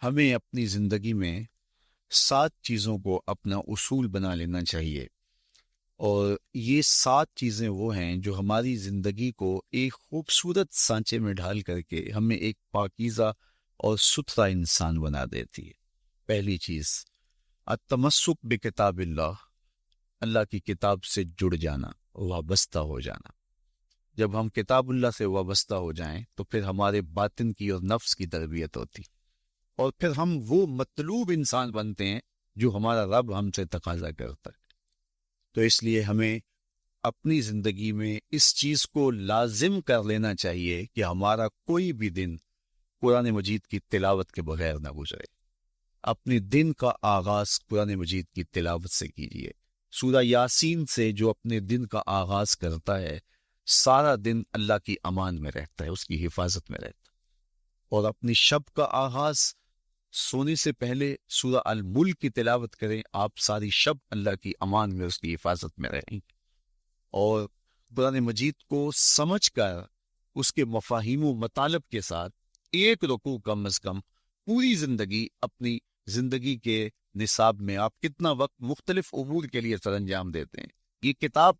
ہمیں اپنی زندگی میں 7 چیزوں کو اپنا اصول بنا لینا چاہیے، اور یہ 7 چیزیں وہ ہیں جو ہماری زندگی کو ایک خوبصورت سانچے میں ڈھال کر کے ہمیں ایک پاکیزہ اور ستھرا انسان بنا دیتی ہے۔ پہلی چیز، التمسک بکتاب اللہ، اللہ کی کتاب سے جڑ جانا، وابستہ ہو جانا۔ جب ہم کتاب اللہ سے وابستہ ہو جائیں تو پھر ہمارے باطن کی اور نفس کی تربیت ہوتی، اور پھر ہم وہ مطلوب انسان بنتے ہیں جو ہمارا رب ہم سے تقاضا کرتا ہے۔ تو اس لیے ہمیں اپنی زندگی میں اس چیز کو لازم کر لینا چاہیے کہ ہمارا کوئی بھی دن قرآن مجید کی تلاوت کے بغیر نہ گزرے۔ اپنے دن کا آغاز قرآن مجید کی تلاوت سے کیجیے۔ سورہ یاسین سے جو اپنے دن کا آغاز کرتا ہے، سارا دن اللہ کی امان میں رہتا ہے، اس کی حفاظت میں رہتا ہے۔ اور اپنی شب کا آغاز سونے سے پہلے سورہ الملک کی تلاوت کریں، آپ ساری شب اللہ کی امان میں، اس کی حفاظت میں رہیں۔ اور قرآن مجید کو سمجھ کر اس کے مفاہیم و مطالب کے ساتھ ایک رکوع کم از کم پوری زندگی، اپنی زندگی کے نصاب میں آپ کتنا وقت مختلف امور کے لیے سر انجام دیتے ہیں۔ یہ کتاب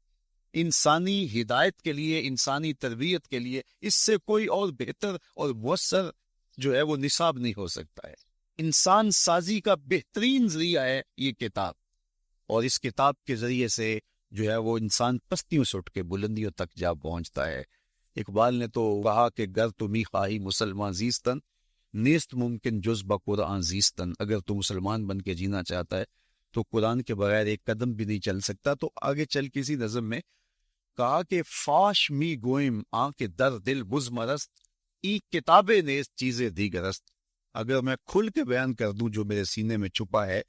انسانی ہدایت کے لیے، انسانی تربیت کے لیے، اس سے کوئی اور بہتر اور مؤثر جو ہے وہ نصاب نہیں ہو سکتا ہے۔ انسان سازی کا بہترین ذریعہ ہے یہ کتاب، اور اس کتاب کے ذریعے سے جو ہے وہ انسان پستیوں سے اٹھ کے بلندیوں تک جا پہنچتا ہے۔ اقبال نے تو کہا کہ گر تمی خواہی مسلمان زیستن، نیست ممکن جز بقرآن زیستن۔ اگر تو مسلمان بن کے جینا چاہتا ہے تو قرآن کے بغیر ایک قدم بھی نہیں چل سکتا۔ تو آگے چل کسی نظم میں کہا کہ فاش می گوئم آ کے در دل بز مرست، ای کتابیں نیست چیزیں دیگرست۔ اگر میں کھل کے بیان کر دوں جو میرے سینے میں چھپا ہے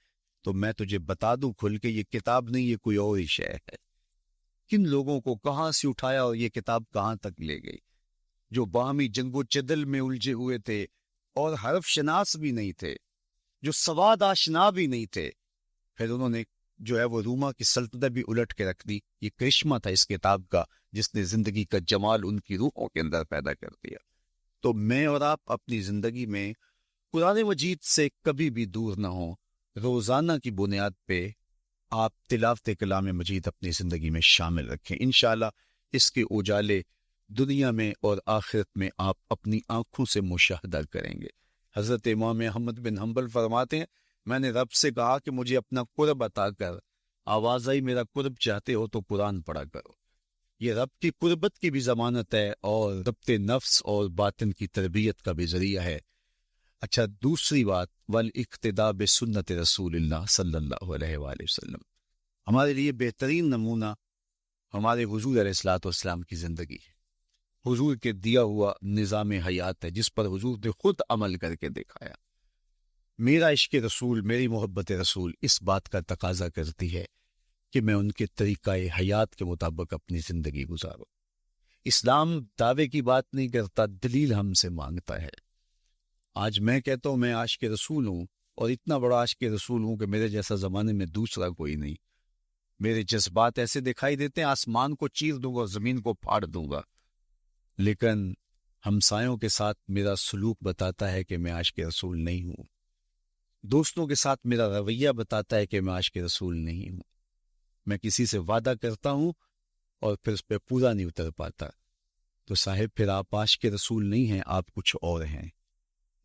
تو میں تجھے بتا دوں کھل کے، یہ کتاب نہیں، یہ کوئی اور ہی شے ہے۔ کن لوگوں کو کہاں سے اٹھایا اور یہ کتاب کہاں تک لے گئی، جو باہمی جنگ و جدل میں الجھے ہوئے تھے اور حرف شناس بھی نہیں تھے، جو سواد آشنا بھی نہیں تھے، پھر انہوں نے جو ہے وہ روما کی سلطنت بھی الٹ کے رکھ دی۔ یہ کرشمہ تھا اس کتاب کا، جس نے زندگی کا جمال ان کی روحوں کے اندر پیدا کر دیا۔ تو میں اور آپ اپنی زندگی میں قرآن مجید سے کبھی بھی دور نہ ہوں۔ روزانہ کی بنیاد پہ آپ تلاوت کلام مجید اپنی زندگی میں شامل رکھیں۔ انشاءاللہ اس کے اجالے دنیا میں اور آخرت میں آپ اپنی آنکھوں سے مشاہدہ کریں گے۔ حضرت امام احمد بن حنبل فرماتے ہیں، میں نے رب سے کہا کہ مجھے اپنا قرب عطا کر، آواز آئی میرا قرب چاہتے ہو تو قرآن پڑھا کرو۔ یہ رب کی قربت کی بھی ضمانت ہے اور ربط نفس اور باطن کی تربیت کا بھی ذریعہ ہے۔ اچھا، دوسری بات، والاقتداء بسنت رسول اللہ صلی اللہ علیہ وآلہ وسلم۔ ہمارے لیے بہترین نمونہ ہمارے حضور علیہ الصلوۃ والسلام کی زندگی ہے، حضور کے دیا ہوا نظام حیات ہے، جس پر حضور نے خود عمل کر کے دکھایا۔ میرا عشق رسول، میری محبت رسول اس بات کا تقاضا کرتی ہے کہ میں ان کے طریقہ حیات کے مطابق اپنی زندگی گزاروں۔ اسلام دعوے کی بات نہیں کرتا، دلیل ہم سے مانگتا ہے۔ آج میں کہتا ہوں میں عاشق رسول ہوں، اور اتنا بڑا عاشق رسول ہوں کہ میرے جیسا زمانے میں دوسرا کوئی نہیں۔ میرے جذبات ایسے دکھائی دیتے ہیں، آسمان کو چیر دوں گا اور زمین کو پھاڑ دوں گا، لیکن ہمسایوں کے ساتھ میرا سلوک بتاتا ہے کہ میں عاشق رسول نہیں ہوں۔ دوستوں کے ساتھ میرا رویہ بتاتا ہے کہ میں عاشق رسول نہیں ہوں۔ میں کسی سے وعدہ کرتا ہوں اور پھر اس پہ پورا نہیں اتر پاتا، تو صاحب پھر آپ عاشق رسول نہیں ہیں، آپ کچھ اور ہیں۔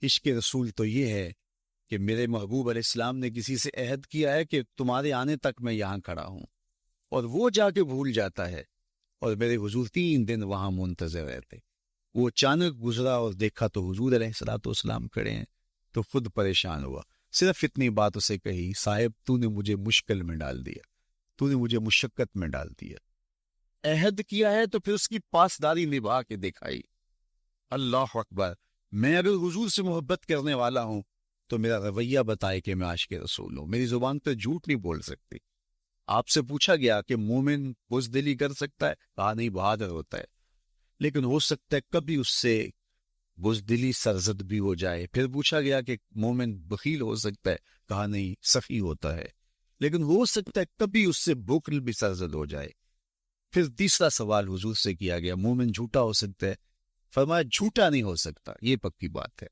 عشق رسول تو یہ ہے کہ میرے محبوب علیہ السلام نے کسی سے عہد کیا ہے کہ تمہارے آنے تک میں یہاں کھڑا ہوں، اور وہ جا کے بھول جاتا ہے، اور میرے حضور 3 دن وہاں منتظر رہتے۔ وہ اچانک گزرا اور دیکھا تو حضور علیہ الصلوۃ والسلام کھڑے ہیں، تو خود پریشان ہوا۔ صرف اتنی بات اسے کہی، صاحب تو نے مجھے مشکل میں ڈال دیا، تو نے مجھے مشقت میں ڈال دیا۔ عہد کیا ہے تو پھر اس کی پاسداری نبھا کے دکھائی۔ اللہ اکبر! میں اگر حضور سے محبت کرنے والا ہوں تو میرا رویہ بتائے کہ میں عاشق رسول ہوں۔ میری زبان پہ جھوٹ نہیں بول سکتی۔ آپ سے پوچھا گیا کہ مومن بزدلی کر سکتا ہے؟ کہا نہیں، بہادر ہوتا ہے، لیکن ہو سکتا ہے کبھی اس سے بزدلی سرزد بھی ہو جائے۔ پھر پوچھا گیا کہ مومن بخیل ہو سکتا ہے؟ کہا نہیں، سخی ہوتا ہے، لیکن ہو سکتا ہے کبھی اس سے بخل بھی سرزد ہو جائے۔ پھر تیسرا سوال حضور سے کیا گیا، مومن جھوٹا ہو سکتا ہے؟ فرمایا جھوٹا نہیں ہو سکتا، یہ پکی بات ہے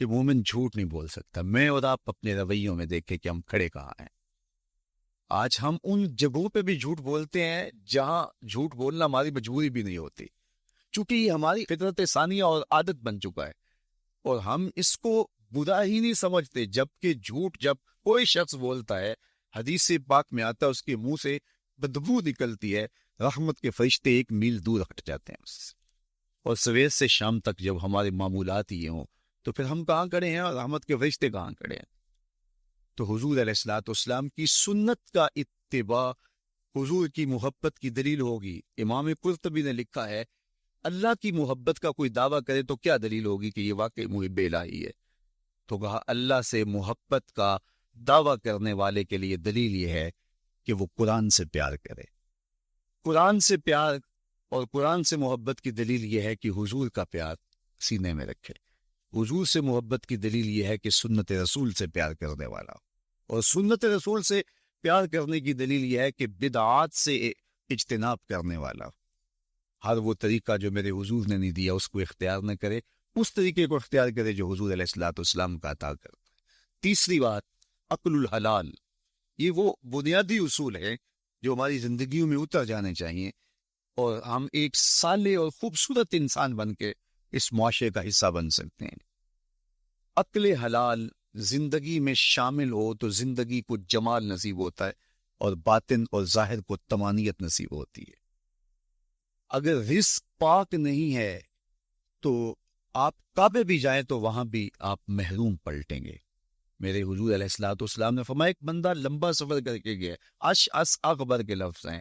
کہ مومن جھوٹ نہیں بول سکتا. میں اور آپ اپنے رویوں میں دیکھیں کہ ہم کھڑے کہاں ہیں. آج ہم ان جگہوں پہ بھی جھوٹ بولتے ہیں جہاں جھوٹ بولنا ہماری مجبوری بھی نہیں ہوتی، چونکہ یہ ہماری فطرت ثانیہ اور عادت بن چکا ہے، اور ہم اس کو برا ہی نہیں سمجھتے. جبکہ جھوٹ جب کوئی شخص بولتا ہے، حدیث پاک میں آتا ہے اس کے منہ سے بدبو نکلتی ہے، رحمت کے فرشتے 1 میل دور ہٹ جاتے ہیں اس سے. اور سویر سے شام تک جب ہمارے معمولات یہ ہوں تو پھر ہم کہاں کھڑے ہیں اور رحمت کے فرشتے کہاں کھڑے ہیں؟ تو حضور علیہ الصلوۃ والسلام کی سنت کا اتباع حضور کی محبت کی دلیل ہوگی. امام قرطبی نے لکھا ہے اللہ کی محبت کا کوئی دعویٰ کرے تو کیا دلیل ہوگی کہ یہ واقعی محب الہی ہے؟ تو کہا اللہ سے محبت کا دعویٰ کرنے والے کے لیے دلیل یہ ہے کہ وہ قرآن سے پیار کرے. قرآن سے پیار اور قرآن سے محبت کی دلیل یہ ہے کہ حضور کا پیار سینے میں رکھے. حضور سے محبت کی دلیل یہ ہے کہ سنت رسول سے پیار کرنے والا، اور سنت رسول سے پیار کرنے کی دلیل یہ ہے کہ بدعات سے اجتناب کرنے والا. ہر وہ طریقہ جو میرے حضور نے نہیں دیا اس کو اختیار نہ کرے، اس طریقے کو اختیار کرے جو حضور علیہ الصلوۃ والسلام کا عطا کرتا ہے. تیسری بات، عقل الحلال. یہ وہ بنیادی اصول ہے جو ہماری زندگیوں میں اتر جانے چاہیے، اور ہم ایک صالح اور خوبصورت انسان بن کے اس معاشرے کا حصہ بن سکتے ہیں. عقل حلال زندگی میں شامل ہو تو زندگی کو جمال نصیب ہوتا ہے، اور باطن اور ظاہر کو طمانینت نصیب ہوتی ہے. اگر رزق پاک نہیں ہے تو آپ کعبے بھی جائیں تو وہاں بھی آپ محروم پلٹیں گے. میرے حضور علیہ الصلوۃ والسلام نے فرمایا ایک بندہ لمبا سفر کر کے گیا، اشعث اغبر کے لفظ ہیں،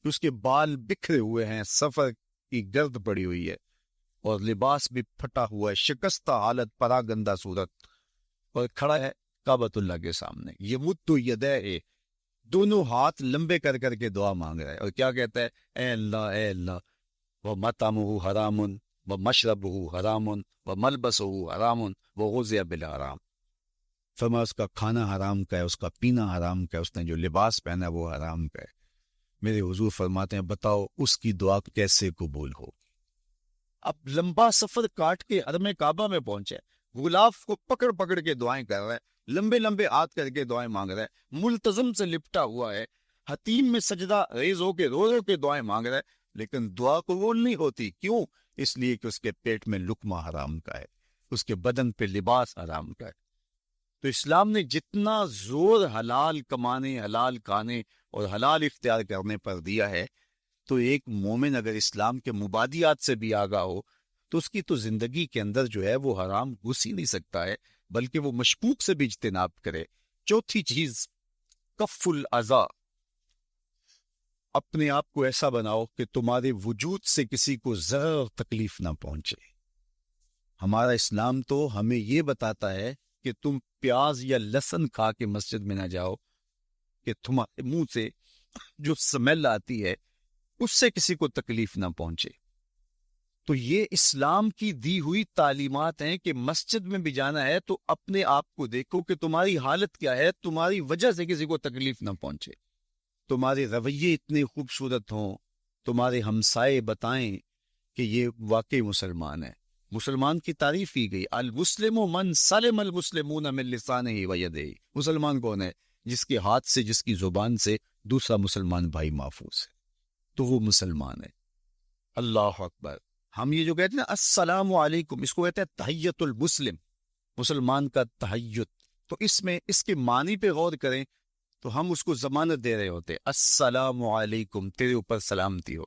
اس کے بال بکھرے ہوئے ہیں، سفر کی گرد پڑی ہوئی ہے، اور لباس بھی پھٹا ہوا ہے، شکستہ حالت، پراگندہ صورت، اور کھڑا ہے کعبۃ اللہ کے سامنے. یہ مد یدیہ، دونوں ہاتھ لمبے کر کر کے دعا مانگ رہا ہے، اور کیا کہتا ہے؟ اے اللہ وہ مطعمہ حرام و مشربہ حرام و ملبسہ حرام و غذی بالحرام. فرمایا اس کا کھانا حرام کا ہے، اس کا پینا حرام کا ہے، اس نے جو لباس پہنا ہے وہ حرام کا ہے. میرے حضور فرماتے ہیں بتاؤ اس کی دعا کیسے قبول ہو؟ اب لمبا سفر کاٹ کے حرم کعبہ میں پہنچے، غلاف کو پکڑ پکڑ کے دعائیں کر رہا ہے، لمبے لمبے ہاتھ کر کے دعائیں مانگ رہا ہے، ملتزم سے لپٹا ہوا ہے، حتیم میں سجدہ ریز ہو کے رو رو کے دعائیں مانگ رہا ہے، لیکن دعا قبول نہیں ہوتی. کیوں؟ اس لیے کہ اس کے پیٹ میں لقمہ حرام کا ہے، اس کے بدن پہ لباس حرام کا ہے. تو اسلام نے جتنا زور حلال کمانے، حلال کھانے اور حلال اختیار کرنے پر دیا ہے، تو ایک مومن اگر اسلام کے مبادیات سے بھی آگاہ ہو تو اس کی تو زندگی کے اندر جو ہے وہ حرام گھس ہی نہیں سکتا ہے، بلکہ وہ مشکوک سے بھی اجتناب کرے. چوتھی چیز، کف الاذی. اپنے آپ کو ایسا بناؤ کہ تمہارے وجود سے کسی کو ذرا تکلیف نہ پہنچے. ہمارا اسلام تو ہمیں یہ بتاتا ہے کہ تم پیاز یا لہسن کھا کے مسجد میں نہ جاؤ کہ تمہارے منہ سے جو سمیل آتی ہے اس سے کسی کو تکلیف نہ پہنچے. تو یہ اسلام کی دی ہوئی تعلیمات ہیں کہ مسجد میں بھی جانا ہے تو اپنے آپ کو دیکھو کہ تمہاری حالت کیا ہے، تمہاری وجہ سے کسی کو تکلیف نہ پہنچے. تمہارے رویے اتنے خوبصورت ہوں، تمہارے ہمسائے بتائیں کہ یہ واقعی مسلمان ہے. مسلمان کی تعریف کی گئی، المسلم من سلم المسلمون من لسانہ و یدہ. مسلمان کون ہے؟ جس کے ہاتھ سے، جس کی زبان سے دوسرا مسلمان بھائی محفوظ ہے، تو وہ مسلمان ہے. اللہ اکبر. ہم یہ جو کہتے ہیں نا السلام علیکم، اس کو کہتے ہیں تحیت المسلم، مسلمان کا تحیت. تو اس میں اس کے معنی پہ غور کریں تو ہم اس کو ضمانت دے رہے ہوتے، السلام علیکم، تیرے اوپر سلامتی ہو.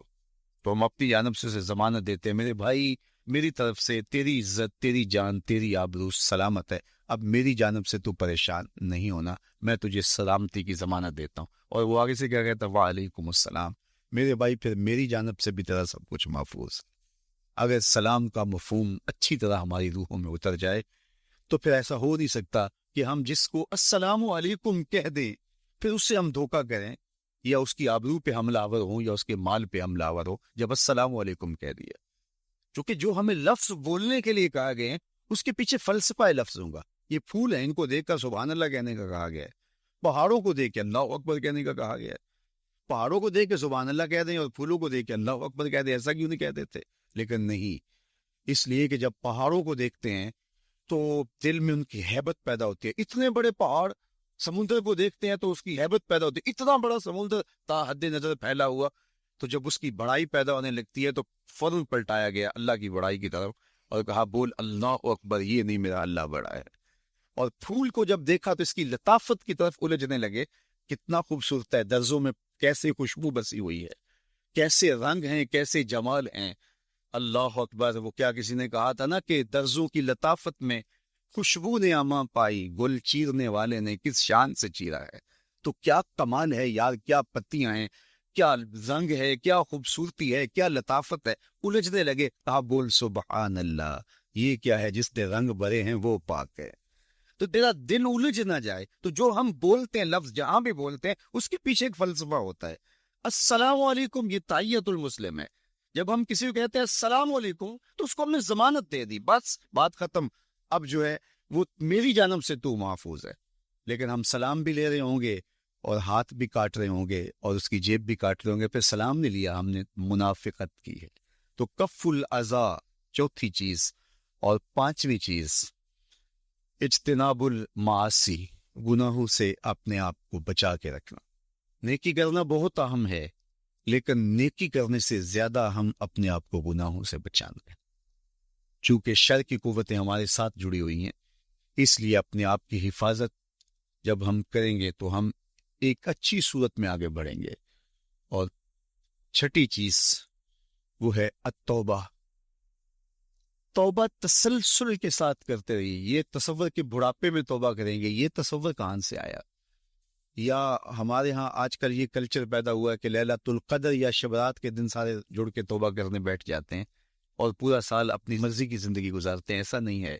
تو ہم اپنی جانب سے ضمانت دیتے ہیں میرے بھائی، میری طرف سے تیری عزت، تیری جان، تیری آبرو سلامت ہے. اب میری جانب سے تو پریشان نہیں ہونا، میں تجھے سلامتی کی ضمانت دیتا ہوں. اور وہ آگے سے کیا کہتا ہے؟ وعلیکم السلام. میرے بھائی پھر میری جانب سے بھی تیرا سب کچھ محفوظ. اگر سلام کا مفہوم اچھی طرح ہماری روحوں میں اتر جائے تو پھر ایسا ہو نہیں سکتا کہ ہم جس کو السلام علیکم کہہ دیں پھر اس سے ہم دھوکہ کریں یا اس کی آبرو پہ حملہ آور ہوں یا اس کے مال پہ حملہ آور ہو جب السلام علیکم کہہ دیا. چونکہ جو ہمیں لفظ بولنے کے لیے کہا گئے ہیں اس کے پیچھے فلسفہ لفظ ہوگا. یہ پھول ہیں، ان کو دیکھ کر سبحان اللہ کہنے کا کہا گیا ہے. پہاڑوں کو دیکھ کے اللہ اکبر کہنے کا کہا گیا ہے. پہاڑوں کو دیکھ کے سبحان اللہ کہہ دیں اور پھولوں کو دیکھ کے اللہ اکبر کہہ دیں، ایسا کیوں نہیں کہہ دیتے؟ لیکن نہیں، اس لیے کہ جب پہاڑوں کو دیکھتے ہیں تو دل میں ان کی ہیبت پیدا ہوتی ہے. اتنے بڑے پہاڑ سمندر کو دیکھتے ہیں تو اس کی ہیبت پیدا ہوتی ہے. اتنا بڑا سمندر تا حد نظر پھیلا ہوا, تو جب اس کی بڑائی پیدا ہونے لگتی ہے تو فوراً پلٹایا گیا اللہ کی بڑائی کی طرف اور کہا بول اللہ اکبر, یہ نہیں میرا اللہ بڑا ہے. اور پھول کو جب دیکھا تو اس کی لطافت کی طرف الجھنے لگے, کتنا خوبصورت ہے, درزوں میں کیسے خوشبو بسی ہوئی ہے, کیسے رنگ ہیں, کیسے جمال ہیں. اللہ اکبر. وہ کیا کسی نے کہا تھا نا کہ درزوں کی لطافت میں خوشبو نے اماں پائی, گل چیرنے والے نے کس شان سے چیرا ہے. تو کیا کمال ہے یار, کیا پتیاں ہیں, کیا رنگ ہے, کیا خوبصورتی ہے, کیا لطافت ہے. الجھنے لگے, کہا بول سبحان اللہ, یہ کیا ہے جس نے رنگ بھرے ہیں وہ پاک ہے. تو تیرا دل الجھ نہ جائے تو جو ہم بولتے ہیں لفظ جہاں بھی بولتے ہیں اس کے پیچھے ایک فلسفہ ہوتا ہے. السلام علیکم یہ تحیۃ المسلم ہے. جب ہم کسی کو کہتے ہیں السلام علیکم تو اس کو ہم نے ضمانت دے دی, بس بات ختم. اب جو ہے وہ میری جانب سے تو محفوظ ہے. لیکن ہم سلام بھی لے رہے ہوں گے اور ہاتھ بھی کاٹ رہے ہوں گے اور اس کی جیب بھی کاٹ رہے ہوں گے, پھر سلام نہیں لیا, ہم نے منافقت کی ہے. تو کف الاذی چوتھی چیز. اور پانچویں چیز اجتناب المعاصی, گناہوں سے اپنے آپ کو بچا کے رکھنا. نیکی کرنا بہت اہم ہے, لیکن نیکی کرنے سے زیادہ ہم اپنے آپ کو گناہوں سے بچانا ہے. چونکہ شر کی قوتیں ہمارے ساتھ جڑی ہوئی ہیں, اس لیے اپنے آپ کی حفاظت جب ہم کریں گے تو ہم ایک اچھی صورت میں آگے بڑھیں گے. اور چھٹی چیز وہ ہے التوبہ. توبہ تسلسل کے ساتھ کرتے رہیے. یہ تصور کہ بڑھاپے میں توبہ کریں گے, یہ تصور کہاں سے آیا؟ یا ہمارے ہاں آج کل یہ کلچر پیدا ہوا ہے کہ لیلۃ القدر یا شبرات کے دن سارے جڑ کے توبہ کرنے بیٹھ جاتے ہیں اور پورا سال اپنی مرضی کی زندگی گزارتے ہیں. ایسا نہیں ہے.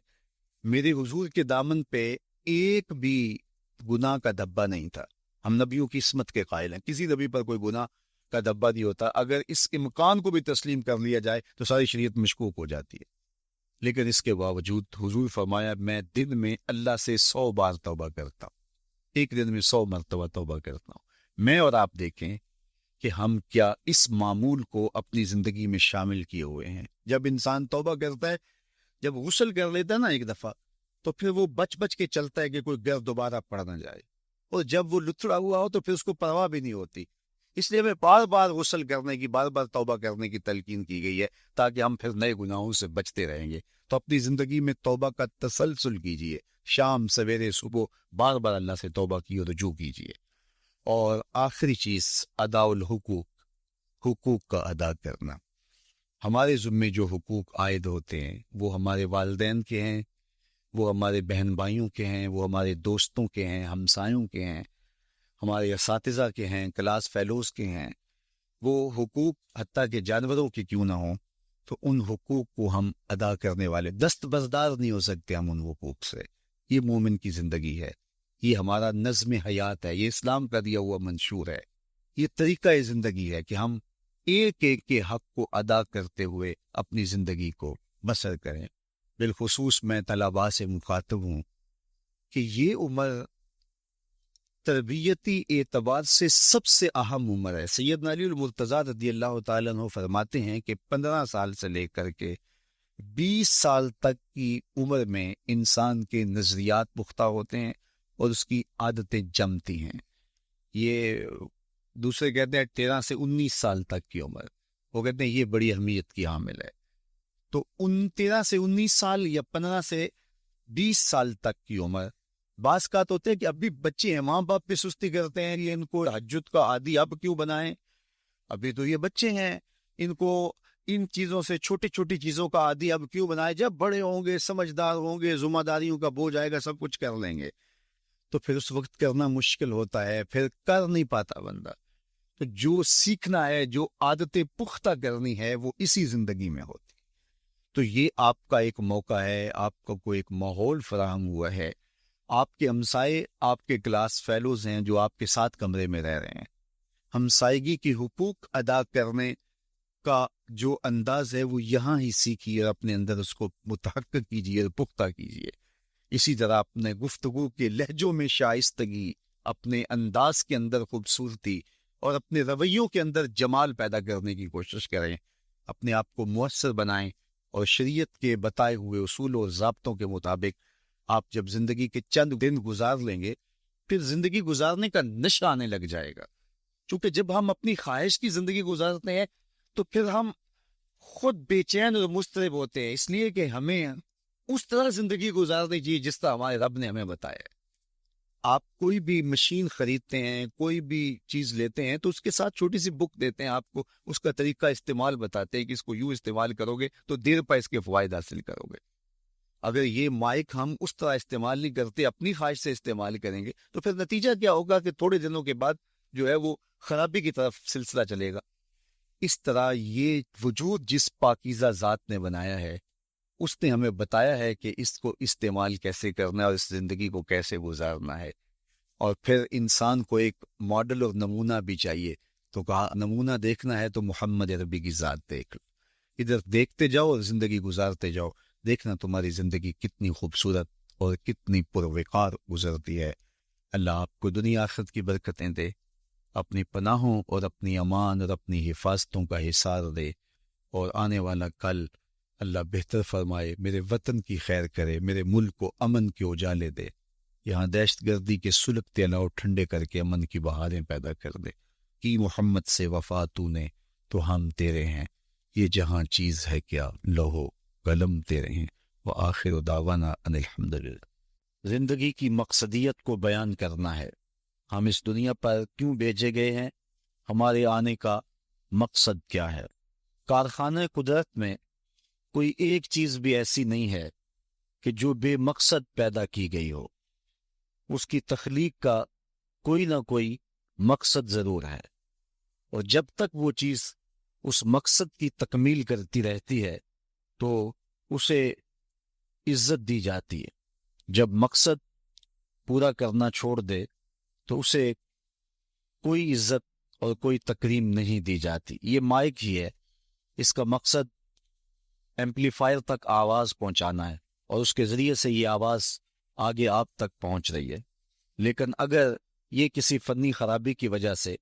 میرے حضور کے دامن پہ ایک بھی گناہ کا دھبا نہیں تھا. ہم نبیوں کی عصمت کے قائل ہیں, کسی نبی پر کوئی گناہ کا دھبا نہیں ہوتا. اگر اس امکان کو بھی تسلیم کر لیا جائے تو ساری شریعت مشکوک ہو جاتی ہے. لیکن اس کے باوجود حضور فرمایا میں دن میں اللہ سے 100 بار توبہ کرتا ہوں, ایک دن میں 100 مرتبہ توبہ کرتا ہوں. میں اور آپ دیکھیں کہ ہم کیا اس معمول کو اپنی زندگی میں شامل کیے ہوئے ہیں. جب انسان توبہ کرتا ہے, جب غسل کر لیتا ہے نا ایک دفعہ, تو پھر وہ بچ بچ کے چلتا ہے کہ کوئی گرد دوبارہ پڑ نہ جائے, اور جب وہ لتڑا ہوا ہو تو پھر اس کو پرواہ بھی نہیں ہوتی. اس لیے ہمیں بار بار غسل کرنے کی, بار بار توبہ کرنے کی تلقین کی گئی ہے تاکہ ہم پھر نئے گناہوں سے بچتے رہیں گے. تو اپنی زندگی میں توبہ کا تسلسل کیجیے, شام سویرے صبح بار بار اللہ سے توبہ کی اور رجوع کیجیے. اور آخری چیز ادا الحقوق, حقوق کا ادا کرنا. ہمارے ذمے جو حقوق عائد ہوتے ہیں وہ ہمارے والدین کے ہیں, وہ ہمارے بہن بھائیوں کے ہیں, وہ ہمارے دوستوں کے ہیں, ہمسایوں کے ہیں, ہمارے اساتذہ کے ہیں, کلاس فیلوز کے ہیں. وہ حقوق حتیٰ کہ جانوروں کے کیوں نہ ہوں, تو ان حقوق کو ہم ادا کرنے والے دستبردار نہیں ہو سکتے ہم ان حقوق سے. یہ مومن کی زندگی ہے, یہ ہمارا نظم حیات ہے, یہ اسلام کا دیا ہوا منشور ہے, یہ طریقہ زندگی ہے کہ ہم ایک ایک کے حق کو ادا کرتے ہوئے اپنی زندگی کو بسر کریں. بالخصوص میں طلباء سے مخاطب ہوں کہ یہ عمر تربیتی اعتبار سے سب سے اہم عمر ہے. سیدنا علی المرتضیٰ رضی اللہ تعالیٰ عنہ فرماتے ہیں کہ 15 سال سے لے کر کے 20 سال تک کی عمر میں انسان کے نظریات پختہ ہوتے ہیں اور اس کی عادتیں جمتی ہیں. یہ دوسرے کہتے ہیں 13 سے 19 سال تک کی عمر, وہ کہتے ہیں یہ بڑی اہمیت کی حامل ہے. تو 13 سے 19 سال یا 15 سے 20 سال تک کی عمر, بعض کا تو ہوتے ہیں کہ اب بھی بچے ہیں, ماں باپ پہ سستی کرتے ہیں, یہ ان کو تہجد کا عادی اب کیوں بنائیں, ابھی تو یہ بچے ہیں, ان کو ان چیزوں سے چھوٹی چھوٹی چیزوں کا عادی اب کیوں بنائے, جب بڑے ہوں گے, سمجھدار ہوں گے, ذمہ داریوں کا بوجھ آئے گا, سب کچھ کر لیں گے. تو پھر اس وقت کرنا مشکل ہوتا ہے, پھر کر نہیں پاتا بندہ. تو جو سیکھنا ہے, جو عادتیں پختہ کرنی ہے, وہ اسی زندگی میں ہوتی. تو یہ آپ کا ایک موقع ہے, آپ کو کوئی ایک ماحول فراہم ہوا ہے. آپ کے ہمسائے آپ کے کلاس فیلوز ہیں جو آپ کے ساتھ کمرے میں رہ رہے ہیں. ہمسائیگی کی حقوق ادا کرنے کا جو انداز ہے وہ یہاں ہی سیکھیے اور اپنے اندر اس کو متحقق کیجیے اور پختہ کیجیے. اسی طرح اپنے گفتگو کے لہجوں میں شائستگی, اپنے انداز کے اندر خوبصورتی اور اپنے رویوں کے اندر جمال پیدا کرنے کی کوشش کریں. اپنے آپ کو مؤثر بنائیں اور شریعت کے بتائے ہوئے اصول اور ضابطوں کے مطابق آپ جب زندگی کے چند دن گزار لیں گے، پھر زندگی گزارنے کا نشہ آنے لگ جائے گا. چونکہ جب ہم اپنی خواہش کی زندگی گزارتے ہیں تو پھر ہم خود بے چین اور مضطرب ہوتے ہیں، اس لیے کہ ہمیں اس طرح زندگی گزارنی چاہیے جس طرح ہمارے رب نے ہمیں بتایا ہے. آپ کوئی بھی مشین خریدتے ہیں، کوئی بھی چیز لیتے ہیں تو اس کے ساتھ چھوٹی سی بک دیتے ہیں، آپ کو اس کا طریقہ استعمال بتاتے ہیں کہ اس کو یوں استعمال کرو گے تو دیر پا اس کے فوائد حاصل کرو گے. اگر یہ مائک ہم اس طرح استعمال نہیں کرتے، اپنی خواہش سے استعمال کریں گے تو پھر نتیجہ کیا ہوگا کہ تھوڑے دنوں کے بعد جو ہے وہ خرابی کی طرف سلسلہ چلے گا. اس طرح یہ وجود جس پاکیزہ ذات نے بنایا ہے، اس نے ہمیں بتایا ہے کہ اس کو استعمال کیسے کرنا ہے اور اس زندگی کو کیسے گزارنا ہے. اور پھر انسان کو ایک ماڈل اور نمونہ بھی چاہیے. تو کہا نمونہ دیکھنا ہے تو محمد عربی کی ذات دیکھ لو. ادھر دیکھتے جاؤ اور زندگی گزارتے جاؤ، دیکھنا تمہاری زندگی کتنی خوبصورت اور کتنی پروقار گزرتی ہے. اللہ آپ کو دنیا آخرت کی برکتیں دے، اپنی پناہوں اور اپنی امان اور اپنی حفاظتوں کا حصار دے، اور آنے والا کل اللہ بہتر فرمائے، میرے وطن کی خیر کرے، میرے ملک کو امن کے اجالے دے، یہاں دہشت گردی کے سلگتے علاؤ ٹھنڈے کر کے امن کی بہاریں پیدا کر دے. کی محمد سے وفا تو نے تو ہم تیرے ہیں، یہ جہاں چیز ہے کیا لوہو قلم تیرے ہیں. وآخر دعوانا ان الحمدللہ. زندگی کی مقصدیت کو بیان کرنا ہے. ہم اس دنیا پر کیوں بھیجے گئے ہیں، ہمارے آنے کا مقصد کیا ہے. کارخانہ قدرت میں کوئی ایک چیز بھی ایسی نہیں ہے کہ جو بے مقصد پیدا کی گئی ہو. اس کی تخلیق کا کوئی نہ کوئی مقصد ضرور ہے، اور جب تک وہ چیز اس مقصد کی تکمیل کرتی رہتی ہے تو اسے عزت دی جاتی ہے. جب مقصد پورا کرنا چھوڑ دے تو اسے کوئی عزت اور کوئی تکریم نہیں دی جاتی. یہ مائک ہی ہے، اس کا مقصد ایمپلیفائر تک آواز پہنچانا ہے اور اس کے ذریعے سے یہ آواز آگے آپ تک پہنچ رہی ہے. لیکن اگر یہ کسی فنی خرابی کی وجہ سے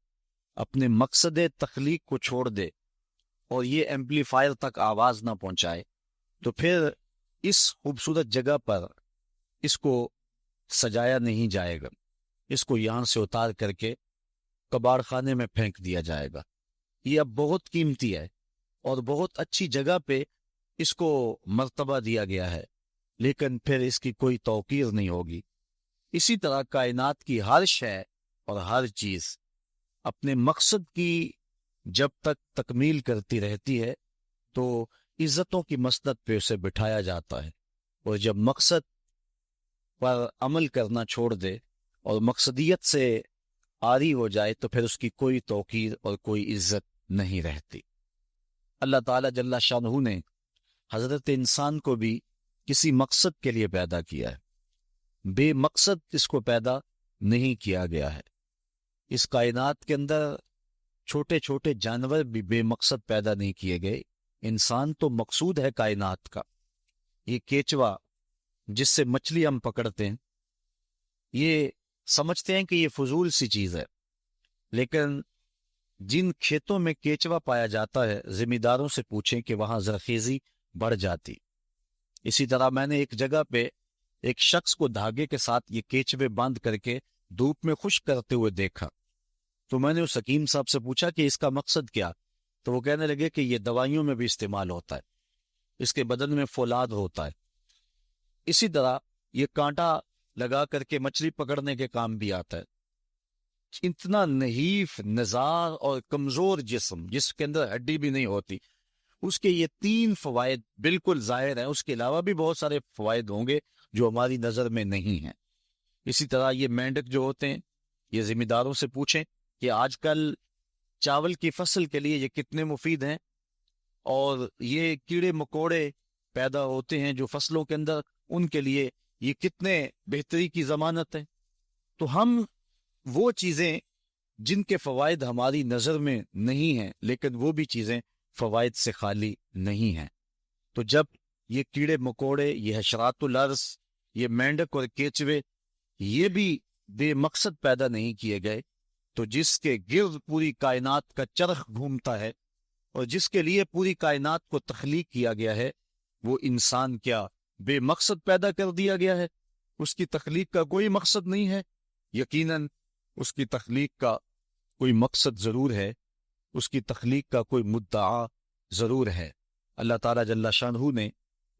اپنے مقصد تخلیق کو چھوڑ دے اور یہ ایمپلیفائر تک آواز نہ پہنچائے تو پھر اس خوبصورت جگہ پر اس کو سجایا نہیں جائے گا. اس کو یہاں سے اتار کر کے کباڑ خانے میں پھینک دیا جائے گا. یہ اب بہت قیمتی ہے اور بہت اچھی جگہ پہ اس کو مرتبہ دیا گیا ہے، لیکن پھر اس کی کوئی توقیر نہیں ہوگی. اسی طرح کائنات کی ہر شے اور ہر چیز اپنے مقصد کی جب تک تکمیل کرتی رہتی ہے تو عزتوں کی مسند پہ اسے بٹھایا جاتا ہے، اور جب مقصد پر عمل کرنا چھوڑ دے اور مقصدیت سے عاری ہو جائے تو پھر اس کی کوئی توقیر اور کوئی عزت نہیں رہتی. اللہ تعالیٰ جل شانہ نے حضرت انسان کو بھی کسی مقصد کے لیے پیدا کیا ہے. بے مقصد اس کو پیدا نہیں کیا گیا ہے. اس کائنات کے اندر چھوٹے چھوٹے جانور بھی بے مقصد پیدا نہیں کیے گئے. انسان تو مقصود ہے کائنات کا. یہ کیچوا جس سے مچھلی ہم پکڑتے ہیں، یہ سمجھتے ہیں کہ یہ فضول سی چیز ہے، لیکن جن کھیتوں میں کیچوا پایا جاتا ہے ذمہ داروں سے پوچھیں کہ وہاں زرخیزی بڑھ جاتی. اسی طرح میں نے ایک جگہ پہ ایک شخص کو دھاگے کے ساتھ یہ کیچوے باندھ کر کے دھوپ میں خشک کرتے ہوئے دیکھا. تو میں نے اس حکیم صاحب سے پوچھا کہ اس کا مقصد کیا؟ تو وہ کہنے لگے کہ یہ دوائیوں میں بھی استعمال ہوتا ہے، اس کے بدن میں فولاد ہوتا ہے. اسی طرح یہ کانٹا لگا کر کے مچھلی پکڑنے کے کام بھی آتا ہے. اتنا نحیف نزار اور کمزور جسم جس کے اندر ہڈی بھی نہیں ہوتی، اس کے یہ 3 فوائد بالکل ظاہر ہیں. اس کے علاوہ بھی بہت سارے فوائد ہوں گے جو ہماری نظر میں نہیں ہیں. اسی طرح یہ مینڈک جو ہوتے ہیں، یہ ذمہ داروں سے پوچھیں کہ آج کل چاول کی فصل کے لیے یہ کتنے مفید ہیں، اور یہ کیڑے مکوڑے پیدا ہوتے ہیں جو فصلوں کے اندر، ان کے لیے یہ کتنے بہتری کی ضمانت ہے. تو ہم وہ چیزیں جن کے فوائد ہماری نظر میں نہیں ہیں، لیکن وہ بھی چیزیں فوائد سے خالی نہیں ہیں. تو جب یہ کیڑے مکوڑے، یہ حشرات الارض، یہ مینڈک اور کیچوے یہ بھی بے مقصد پیدا نہیں کیے گئے، تو جس کے گرد پوری کائنات کا چرخ گھومتا ہے اور جس کے لیے پوری کائنات کو تخلیق کیا گیا ہے، وہ انسان کیا بے مقصد پیدا کر دیا گیا ہے؟ اس کی تخلیق کا کوئی مقصد نہیں ہے؟ یقیناً اس کی تخلیق کا کوئی مقصد ضرور ہے، اس کی تخلیق کا کوئی مدعا ضرور ہے۔ اللہ تعالیٰ جل شانہ نے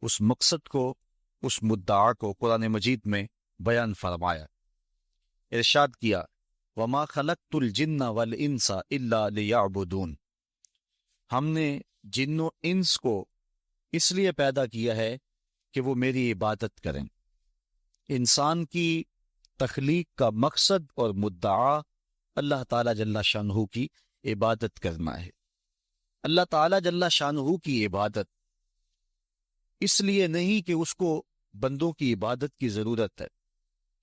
اس مقصد کو، اس مدعا کو قرآن مجید میں بیان فرمایا، ارشاد کیا وَمَا خَلَقْتُ الْجِنَّ وَالْإِنسَ إِلَّا لِيَعْبُدُونَ، ہم نے جن و انس کو اس لیے پیدا کیا ہے کہ وہ میری عبادت کریں۔ انسان کی تخلیق کا مقصد اور مدعا اللہ تعالیٰ جل شانہ کی عبادت کرنا ہے۔ اللہ تعالیٰ جل شانہ کی عبادت اس لیے نہیں کہ اس کو بندوں کی عبادت کی ضرورت ہے،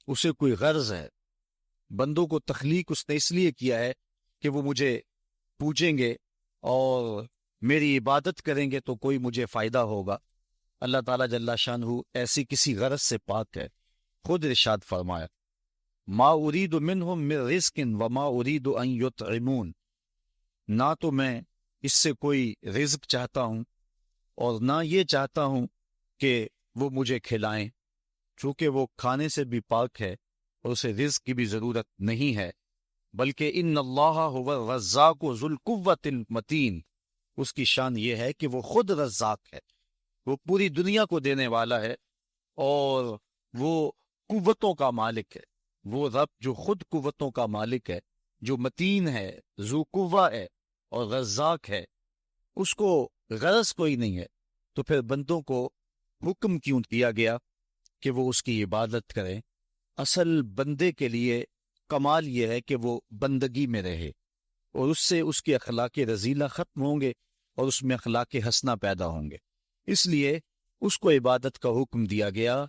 اسے کوئی غرض ہے۔ بندوں کو تخلیق اس نے اس لیے کیا ہے کہ وہ مجھے پوجیں گے اور میری عبادت کریں گے تو کوئی مجھے فائدہ ہوگا۔ اللہ تعالیٰ جل شانہ ایسی کسی غرض سے پاک ہے۔ خود ارشاد فرمایا ما ارید منہم من رزق وما ارید ان یطعمون، نہ تو میں اس سے کوئی رزق چاہتا ہوں اور نہ یہ چاہتا ہوں کہ وہ مجھے کھلائیں، چونکہ وہ کھانے سے بھی پاک ہے اور اسے رزق کی بھی ضرورت نہیں ہے، بلکہ ان اللہ هو الرزاق ذو القوۃ المتین، اس کی شان یہ ہے کہ وہ خود رزاق ہے، وہ پوری دنیا کو دینے والا ہے اور وہ قوتوں کا مالک ہے۔ وہ رب جو خود قوتوں کا مالک ہے، جو متین ہے، ذو قوہ ہے اور رزاق ہے، اس کو غرض کوئی نہیں ہے، تو پھر بندوں کو حکم کیوں کیا گیا کہ وہ اس کی عبادت کریں؟ اصل بندے کے لیے کمال یہ ہے کہ وہ بندگی میں رہے اور اس سے اس کے اخلاق رذیلہ ختم ہوں گے اور اس میں اخلاق حسنہ پیدا ہوں گے۔ اس لیے اس کو عبادت کا حکم دیا گیا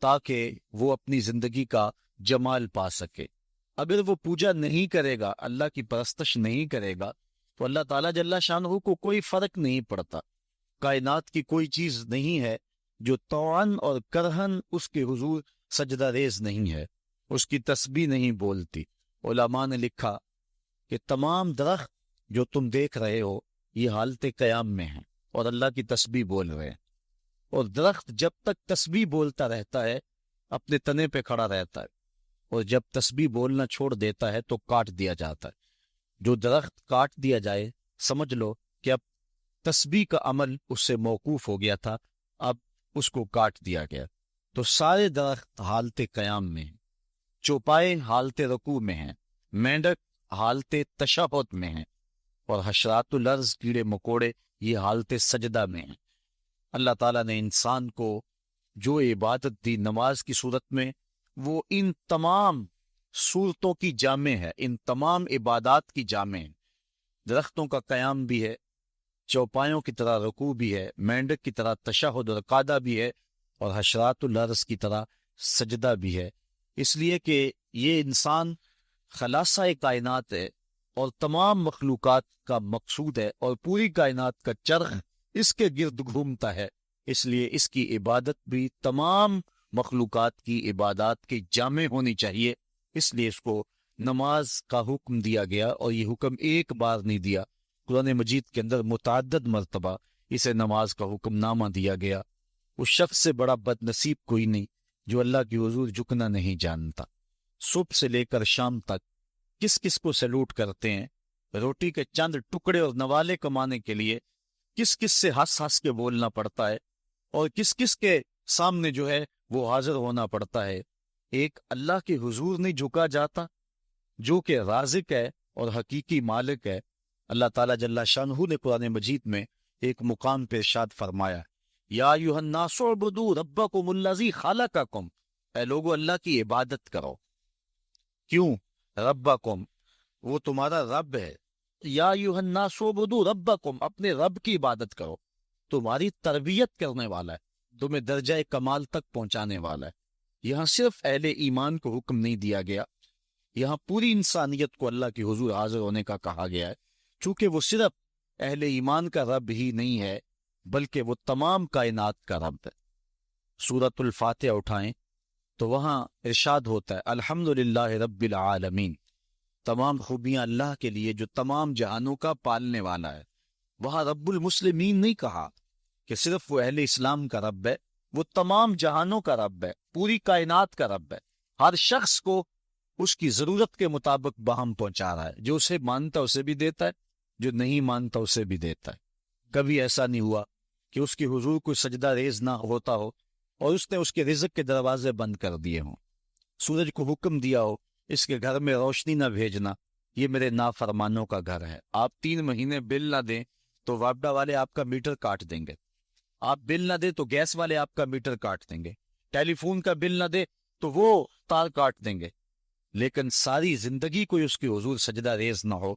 تاکہ وہ اپنی زندگی کا جمال پا سکے۔ اگر وہ پوجا نہیں کرے گا، اللہ کی پرستش نہیں کرے گا، تو اللہ تعالیٰ جل شانہ کو کوئی فرق نہیں پڑتا۔ کائنات کی کوئی چیز نہیں ہے جو طوعاً اور کرہن اس کے حضور سجدہ ریز نہیں ہے، اس کی تسبیح نہیں بولتی۔ علماء نے لکھا کہ تمام درخت جو تم دیکھ رہے ہو یہ حالت قیام میں ہیں اور اللہ کی تسبیح بول رہے ہیں، اور درخت جب تک تسبیح بولتا رہتا ہے اپنے تنے پہ کھڑا رہتا ہے، اور جب تسبیح بولنا چھوڑ دیتا ہے تو کاٹ دیا جاتا ہے۔ جو درخت کاٹ دیا جائے سمجھ لو کہ اب تسبیح کا عمل اس سے موقوف ہو گیا تھا، اب اس کو کاٹ دیا گیا۔ تو سارے درخت حالت قیام میں ہیں، چوپائے حالت رکوع میں ہیں، مینڈک حالت تشہد میں ہیں، اور حشرات الارض کیڑے مکوڑے یہ حالت سجدہ میں ہیں۔ اللہ تعالیٰ نے انسان کو جو عبادت دی نماز کی صورت میں، وہ ان تمام صورتوں کی جامع ہے، ان تمام عبادات کی جامع ہے۔ درختوں کا قیام بھی ہے، چوپایوں کی طرح رکوع بھی ہے، مینڈک کی طرح تشہد اور قعدہ بھی ہے، اور حشرات الارض کی طرح سجدہ بھی ہے، اس لیے کہ یہ انسان خلاصہ کائنات ہے اور تمام مخلوقات کا مقصود ہے، اور پوری کائنات کا چرخ اس کے گرد گھومتا ہے، اس لیے اس کی عبادت بھی تمام مخلوقات کی عبادات کے جامع ہونی چاہیے۔ اس لیے اس کو نماز کا حکم دیا گیا، اور یہ حکم ایک بار نہیں دیا، قرآن مجید کے اندر متعدد مرتبہ اسے نماز کا حکم نامہ دیا گیا۔ اس شخص سے بڑا بد نصیب کوئی نہیں جو اللہ کی حضور جھکنا نہیں جانتا۔ صبح سے لے کر شام تک کس کس کو سیلوٹ کرتے ہیں، روٹی کے چند ٹکڑے اور نوالے کمانے کے لیے کس کس سے ہنس ہنس کے بولنا پڑتا ہے، اور کس کس کے سامنے جو ہے وہ حاضر ہونا پڑتا ہے۔ ایک اللہ کے حضور نہیں جھکا جاتا جو کہ رازق ہے اور حقیقی مالک ہے۔ اللہ تعالیٰ جل شانہ نے قرآن مجید میں ایک مقام پہ ارشاد فرمایا یا ایھا الناس اعبدوا ربکم الذی خلقکم، اے لوگو اللہ کی عبادت کرو۔ کیوں؟ ربکم، وہ تمہارا رب ہے۔ یا ایھا الناس اعبدوا ربکم، اپنے رب کی عبادت کرو، تمہاری تربیت کرنے والا ہے، تمہیں درجہ کمال تک پہنچانے والا ہے۔ یہاں صرف اہل ایمان کو حکم نہیں دیا گیا، یہاں پوری انسانیت کو اللہ کے حضور حاضر ہونے کا کہا گیا ہے، چونکہ وہ صرف اہل ایمان کا رب ہی نہیں ہے بلکہ وہ تمام کائنات کا رب ہے۔ سورۃ الفاتحہ اٹھائیں تو وہاں ارشاد ہوتا ہے الحمدللہ رب العالمین، تمام خوبیاں اللہ کے لیے جو تمام جہانوں کا پالنے والا ہے۔ وہاں رب المسلمین نہیں کہا کہ صرف وہ اہل اسلام کا رب ہے، وہ تمام جہانوں کا رب ہے، پوری کائنات کا رب ہے، ہر شخص کو اس کی ضرورت کے مطابق باہم پہنچا رہا ہے، جو اسے مانتا اسے بھی دیتا ہے، جو نہیں مانتا اسے بھی دیتا ہے۔ کبھی ایسا نہیں ہوا کہ اس کی حضور کوئی سجدہ ریز نہ ہوتا ہو اور اس نے اس کے رزق کے دروازے بند کر دیے ہوں، سورج کو حکم دیا ہو اس کے گھر میں روشنی نہ بھیجنا، یہ میرے نافرمانوں کا گھر ہے۔ آپ 3 مہینے بل نہ دیں تو واپڈا والے آپ کا میٹر کاٹ دیں گے، آپ بل نہ دیں تو گیس والے آپ کا میٹر کاٹ دیں گے، ٹیلی فون کا بل نہ دے تو وہ تار کاٹ دیں گے، لیکن ساری زندگی کوئی اس کی حضور سجدہ ریز نہ ہو،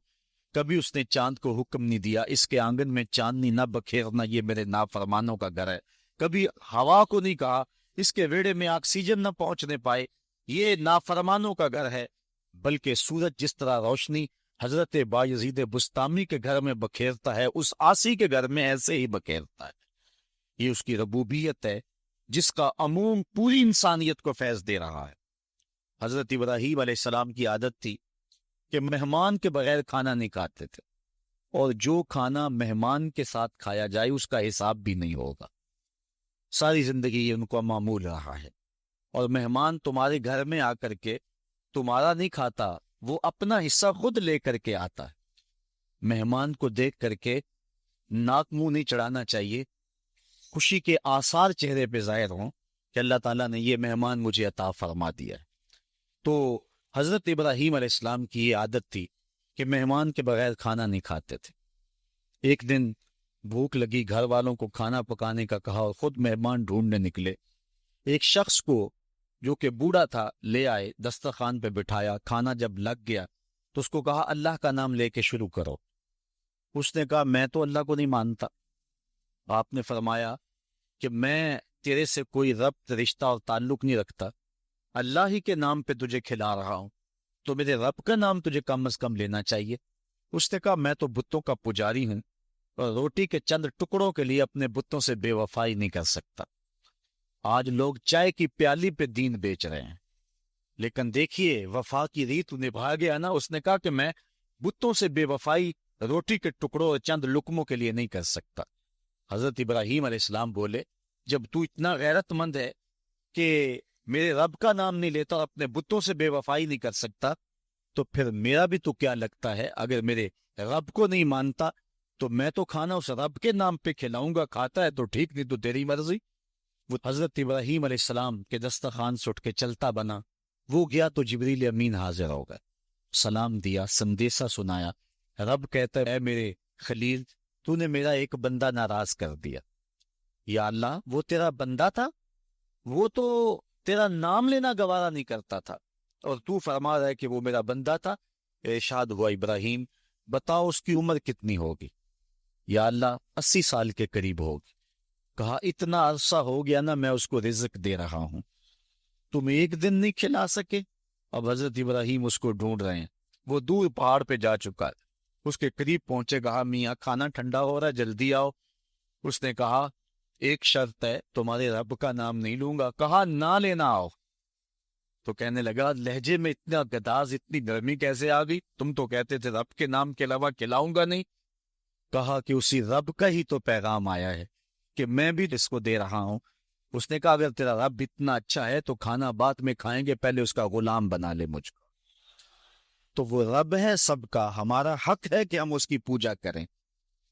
کبھی اس نے چاند کو حکم نہیں دیا اس کے آنگن میں چاندنی نہ بکھیرنا، یہ میرے نافرمانوں کا گھر ہے، کبھی ہوا کو نہیں کہا اس کے ویڑے میں آکسیجن نہ پہنچنے پائے، یہ نافرمانوں کا گھر ہے، بلکہ سورج جس طرح روشنی حضرت بایزید بستامی کے گھر میں بکھیرتا ہے اس عاصی کے گھر میں ایسے ہی بکھیرتا ہے۔ یہ اس کی ربوبیت ہے جس کا عموم پوری انسانیت کو فیض دے رہا ہے۔ حضرت ابراہیم علیہ السلام کی عادت تھی کہ مہمان کے بغیر کھانا نہیں کھاتے تھے، اور جو کھانا مہمان کے ساتھ کھایا جائے اس کا حساب بھی نہیں ہوگا، ساری زندگی یہ ان کو معمول رہا ہے۔ اور مہمان تمہارے گھر میں آ کر کے تمہارا نہیں کھاتا، وہ اپنا حصہ خود لے کر کے آتا ہے۔ مہمان کو دیکھ کر کے ناک منہ نہیں چڑھانا چاہیے، خوشی کے آثار چہرے پہ ظاہر ہوں کہ اللہ تعالیٰ نے یہ مہمان مجھے عطا فرما دیا ہے۔ تو حضرت ابراہیم علیہ السلام کی یہ عادت تھی کہ مہمان کے بغیر کھانا نہیں کھاتے تھے۔ ایک دن بھوک لگی، گھر والوں کو کھانا پکانے کا کہا اور خود مہمان ڈھونڈنے نکلے۔ ایک شخص کو جو کہ بوڑھا تھا لے آئے، دسترخوان پہ بٹھایا، کھانا جب لگ گیا تو اس کو کہا اللہ کا نام لے کے شروع کرو۔ اس نے کہا میں تو اللہ کو نہیں مانتا۔ آپ نے فرمایا کہ میں تیرے سے کوئی ربط، رشتہ اور تعلق نہیں رکھتا، اللہ ہی کے نام پہ تجھے کھلا رہا ہوں، تو میرے رب کا نام تجھے کم از کم لینا چاہیے۔ اس نے کہا میں تو بتوں کا پجاری ہوں اور روٹی کے چند ٹکڑوں کے لیے اپنے بتوں سے بے وفائی نہیں کر سکتا۔ آج لوگ چائے کی پیالی پہ دین بیچ رہے ہیں، لیکن دیکھیے وفا کی ریت نبھا گیا نا۔ اس نے کہا کہ میں بتوں سے بے وفائی روٹی کے ٹکڑوں اور چند لقموں کے لیے نہیں کر سکتا۔ حضرت ابراہیم علیہ السلام بولے جب تو اتنا غیرت مند ہے کہ میرے رب کا نام نہیں لیتا اور اپنے بتوں سے بے وفائی نہیں کر سکتا، تو پھر میرا بھی تو کیا لگتا ہے، اگر میرے رب کو نہیں مانتا تو میں تو کھانا اس رب کے نام پہ کھلاؤں گا، کھاتا ہے تو ٹھیک نہیں تو تیری مرضی۔ وہ حضرت ابراہیم علیہ السلام کے دسترخوان سے اٹھ کے چلتا بنا، وہ گیا تو جبریل امین حاضر ہو گئے، سلام دیا، سندیسا سنایا۔ رب کہتا ہے اے میرے خلیل، تو نے میرا ایک بندہ ناراض کر دیا۔ یا اللہ وہ تیرا بندہ تھا، وہ تو تیرا نام لینا گوارا نہیں کرتا تھا، اور تو فرما رہا ہے کہ وہ میرا بندہ تھا۔ ارشاد ہوا ابراہیم بتاؤ اس کی عمر کتنی ہوگی؟ یا اللہ 80 سال کے قریب ہوگی۔ کہا اتنا عرصہ ہو گیا نا میں اس کو رزق دے رہا ہوں، تم ایک دن نہیں کھلا سکے؟ اب حضرت ابراہیم اس کو ڈھونڈ رہے ہیں، وہ دور پہاڑ پہ جا چکا ہے، اس کے قریب پہنچے، کہا میاں کھانا ٹھنڈا ہو رہا ہے جلدی آؤ۔ اس نے کہا ایک شرط ہے، تمہارے رب کا نام نہیں لوں گا۔ کہا نہ لینا آؤ۔ تو کہنے لگا لہجے میں اتنا گداز، اتنی نرمی کیسے آ گئی؟ تم تو کہتے تھے رب کے نام کے علاوہ کھلاؤں گا نہیں۔ کہا کہ اسی رب کا ہی تو پیغام آیا ہے کہ میں بھی اس کو دے رہا ہوں۔ اس نے کہا اگر تیرا رب اتنا اچھا ہے تو کھانا بعد میں کھائیں گے، پہلے اس کا غلام بنا لے مجھ کو۔ تو وہ رب ہے سب کا، ہمارا حق ہے کہ ہم اس کی پوجا کریں۔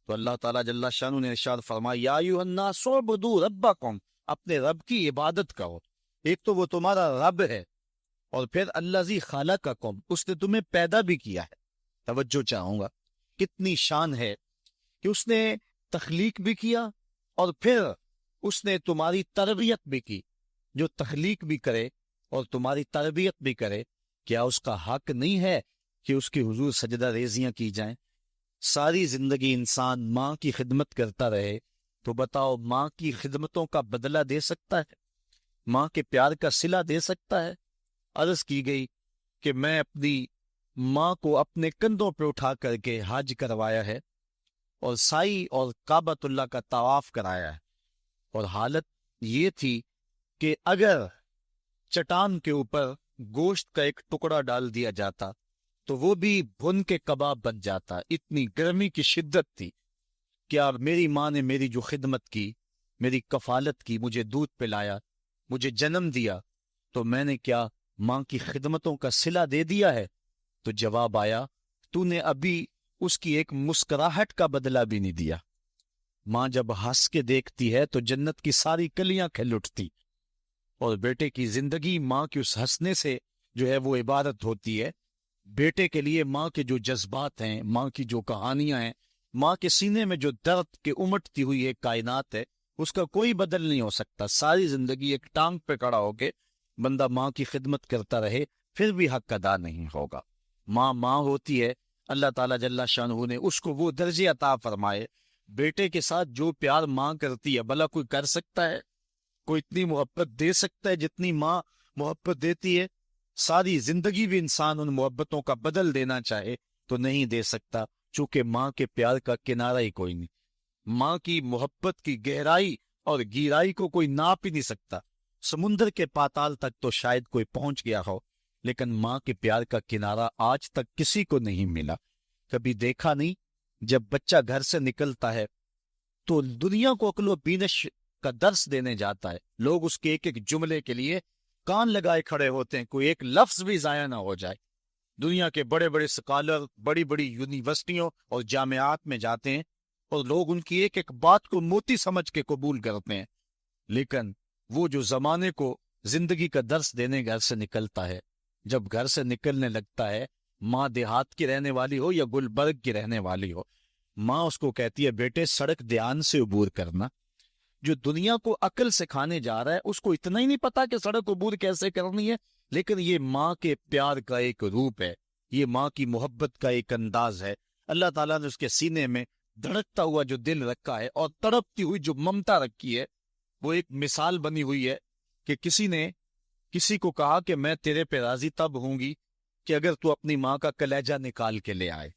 تو اللہ تعالیٰ جل شانہ نے ارشاد فرمایا یا ایھا الناس اعبدوا ربکم، اپنے رب کی عبادت کرو۔ ایک تو وہ تمہارا رب ہے، اور پھر الذی خلقکم، اس نے تمہیں پیدا بھی کیا ہے۔ توجہ چاہوں گا، کتنی شان ہے کہ اس نے تخلیق بھی کیا اور پھر اس نے تمہاری تربیت بھی کی۔ جو تخلیق بھی کرے اور تمہاری تربیت بھی کرے، کیا اس کا حق نہیں ہے کہ اس کی حضور سجدہ ریزیاں کی جائیں؟ ساری زندگی انسان ماں کی خدمت کرتا رہے تو بتاؤ ماں کی خدمتوں کا بدلہ دے سکتا ہے؟ ماں کے پیار کا صلہ دے سکتا ہے؟ عرض کی گئی کہ میں اپنی ماں کو اپنے کندھوں پہ اٹھا کر کے حج کروایا ہے اور سائی اور کعبۃ اللہ کا طواف کرایا ہے، اور حالت یہ تھی کہ اگر چٹان کے اوپر گوشت کا ایک ٹکڑا ڈال دیا جاتا تو وہ بھی بھن کے کباب بن جاتا، اتنی گرمی کی شدت تھی۔ کیا میری ماں نے میری جو خدمت کی میری کفالت کی، مجھے دودھ پلایا، مجھے جنم دیا، تو میں نے کیا ماں کی خدمتوں کا صلہ دے دیا ہے؟ تو جواب آیا تو نے ابھی اس کی ایک مسکراہٹ کا بدلہ بھی نہیں دیا۔ ماں جب ہنس کے دیکھتی ہے تو جنت کی ساری کلیاں کھل اٹھتی، اور بیٹے کی زندگی ماں کے اس ہنسنے سے جو ہے وہ عبادت ہوتی ہے۔ بیٹے کے لیے ماں کے جو جذبات ہیں، ماں کی جو کہانیاں ہیں، ماں کے سینے میں جو درد کے امٹتی ہوئی ایک کائنات ہے، اس کا کوئی بدل نہیں ہو سکتا۔ ساری زندگی ایک ٹانگ پہ کھڑا ہو کے بندہ ماں کی خدمت کرتا رہے، پھر بھی حق ادا نہیں ہوگا۔ ماں ماں ہوتی ہے، اللہ تعالیٰ جل شانہ نے اس کو وہ درجے عطا فرمائے۔ بیٹے کے ساتھ جو پیار ماں کرتی ہے بھلا کوئی کر سکتا ہے؟ کوئی اتنی محبت دے سکتا ہے جتنی ماں محبت دیتی ہے؟ ساری زندگی بھی انسان ان محبتوں کا بدل دینا چاہے تو نہیں دے سکتا، چونکہ ماں کے پیار کا کنارہ ہی کوئی نہیں۔ ماں کی محبت کی گہرائی اور گہرائی کو کوئی ناپ ہی نہیں سکتا۔ سمندر کے پاتال تک تو شاید کوئی پہنچ گیا ہو، لیکن ماں کے پیار کا کنارہ آج تک کسی کو نہیں ملا۔ کبھی دیکھا نہیں جب بچہ گھر سے نکلتا ہے تو دنیا کو عقل و بینش کا درس دینے جاتا ہے، لوگ اس کے ایک ایک جملے کے لیے کان لگائے کھڑے ہوتے ہیں، کوئی ایک لفظ بھی ضائع نہ ہو جائے۔ دنیا کے بڑے بڑے سکالر بڑی بڑی یونیورسٹیوں اور جامعات میں جاتے ہیں اور لوگ ان کی ایک ایک بات کو موتی سمجھ کے قبول کرتے ہیں، لیکن وہ جو زمانے کو زندگی کا درس دینے گھر سے نکلتا ہے، جب گھر سے نکلنے لگتا ہے، ماں دیہات کی رہنے والی ہو یا گلبرگ کی رہنے والی ہو، ماں اس کو کہتی ہے بیٹے سڑک دھیان سے عبور کرنا۔ جو دنیا کو عقل سکھانے جا رہا ہے اس کو اتنا ہی نہیں پتا کہ سڑک عبور کیسے کرنی ہے، لیکن یہ ماں کے پیار کا ایک روپ ہے، یہ ماں کی محبت کا ایک انداز ہے۔ اللہ تعالیٰ نے اس کے سینے میں دھڑکتا ہوا جو دل رکھا ہے اور تڑپتی ہوئی جو ممتا رکھی ہے، وہ ایک مثال بنی ہوئی ہے کہ کسی نے کسی کو کہا کہ میں تیرے پہ راضی تب ہوں گی کہ اگر تو اپنی ماں کا کلیجہ نکال کے لے آئے۔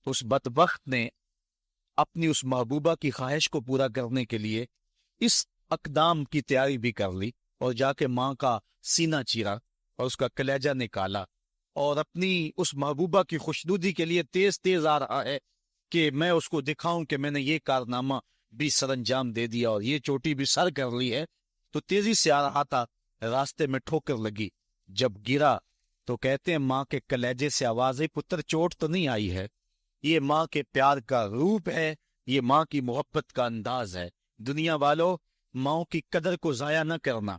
اس بدبخت نے اپنی اس محبوبہ کی خواہش کو پورا کرنے کے لیے اس اقدام کی تیاری بھی کر لی اور جا کے ماں کا سینہ چیرا اور اس کا کلیجہ نکالا، اور اپنی اس محبوبہ کی خوشنودی کے لیے تیز تیز آ رہا ہے کہ میں اس کو دکھاؤں کہ میں نے یہ کارنامہ بھی سر انجام دے دیا اور یہ چوٹی بھی سر کر لی ہے۔ تو تیزی سے آ رہا تھا، راستے میں ٹھوکر لگی، جب گرا تو کہتے ہیں ماں کے کلیجے سے آواز ہے پتر چوٹ تو نہیں آئی ہے۔ یہ ماں کے پیار کا روپ ہے، یہ ماں کی محبت کا انداز ہے۔ دنیا والوں، ماں کی قدر کو ضائع نہ کرنا،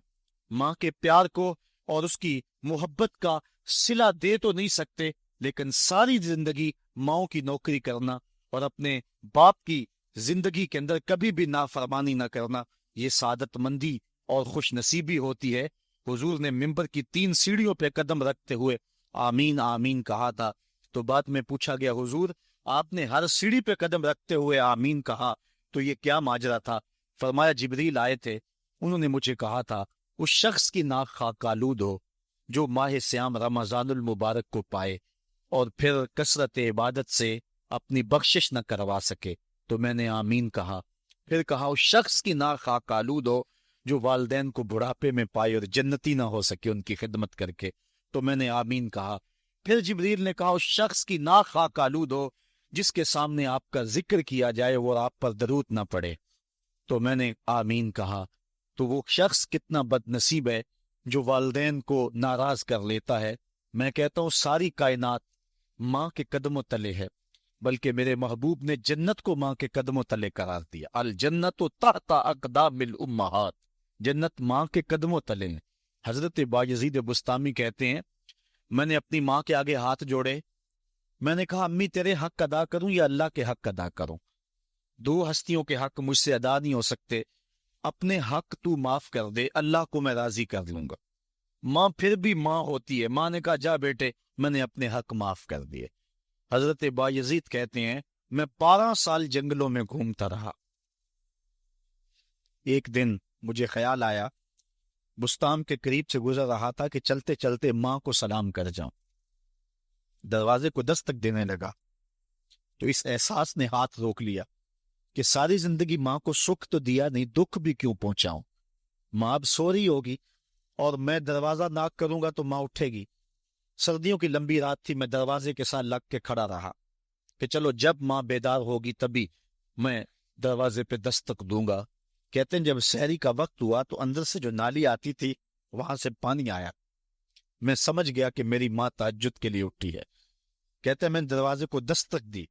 ماں کے پیار کو اور اس کی محبت کا صلہ دے تو نہیں سکتے، لیکن ساری زندگی ماں کی نوکری کرنا اور اپنے باپ کی زندگی کے اندر کبھی بھی نافرمانی نہ کرنا، یہ سعادت مندی اور خوش نصیبی ہوتی ہے۔ حضور نے منبر کی 3 سیڑھیوں پہ قدم رکھتے ہوئے آمین آمین کہا تھا، تو بعد میں پوچھا گیا حضور آپ نے ہر سیڑھی پہ قدم رکھتے ہوئے آمین کہا تو یہ کیا ماجرا تھا؟ فرمایا جبریل آئے تھے، انہوں نے مجھے کہا تھا اس شخص کی ناک خاک آلود ہو جو ماہ سیام رمضان المبارک کو پائے اور پھر کثرت عبادت سے اپنی بخشش نہ کروا سکے، تو میں نے آمین کہا۔ پھر کہا اس شخص کی ناک خاک آلود ہو جو والدین کو بڑھاپے میں پائے اور جنتی نہ ہو سکے ان کی خدمت کر کے، تو میں نے آمین کہا۔ پھر جبریل نے کہا اس شخص کی ناک خاک آلود ہو جس کے سامنے آپ کا ذکر کیا جائے وہ آپ پر درود نہ پڑے، تو میں نے آمین کہا۔ تو وہ شخص کتنا بد نصیب ہے جو والدین کو ناراض کر لیتا ہے۔ میں کہتا ہوں ساری کائنات ماں کے قدموں تلے ہے، بلکہ میرے محبوب نے جنت کو ماں کے قدموں تلے قرار دیا۔ الجنت تحت اقدام الامہات، جنت ماں کے قدموں تلے ہیں۔ حضرت بایزید بستامی کہتے ہیں میں نے اپنی ماں کے آگے ہاتھ جوڑے، میں نے کہا امی تیرے حق ادا کروں یا اللہ کے حق ادا کروں؟ 2 ہستیوں کے حق مجھ سے ادا نہیں ہو سکتے، اپنے حق تو معاف کر دے، اللہ کو میں راضی کر لوں گا۔ ماں پھر بھی ماں ہوتی ہے، ماں نے کہا جا بیٹے میں نے اپنے حق معاف کر دیے۔ حضرت بایزید کہتے ہیں میں 12 سال جنگلوں میں گھومتا رہا، ایک دن مجھے خیال آیا بستان کے قریب سے گزر رہا تھا کہ چلتے چلتے ماں کو سلام کر جاؤں۔ دروازے کو دستک دینے لگا تو اس احساس نے ہاتھ روک لیا کہ ساری زندگی ماں کو سکھ تو دیا نہیں، دکھ بھی کیوں پہنچاؤں؟ ماں اب سو رہی ہوگی اور میں دروازہ ناک کروں گا تو ماں اٹھے گی۔ سردیوں کی لمبی رات تھی، میں دروازے کے ساتھ لگ کے کھڑا رہا کہ چلو جب ماں بیدار ہوگی تبھی میں دروازے پہ دستک دوں گا۔ کہتے ہیں جب سحری کا وقت ہوا تو اندر سے جو نالی آتی تھی وہاں سے پانی آیا. میں سمجھ گیا کہ میری ماں تہجد کے لیے اٹھی ہے. کہتے ہیں میں نے دروازے کو دستک دی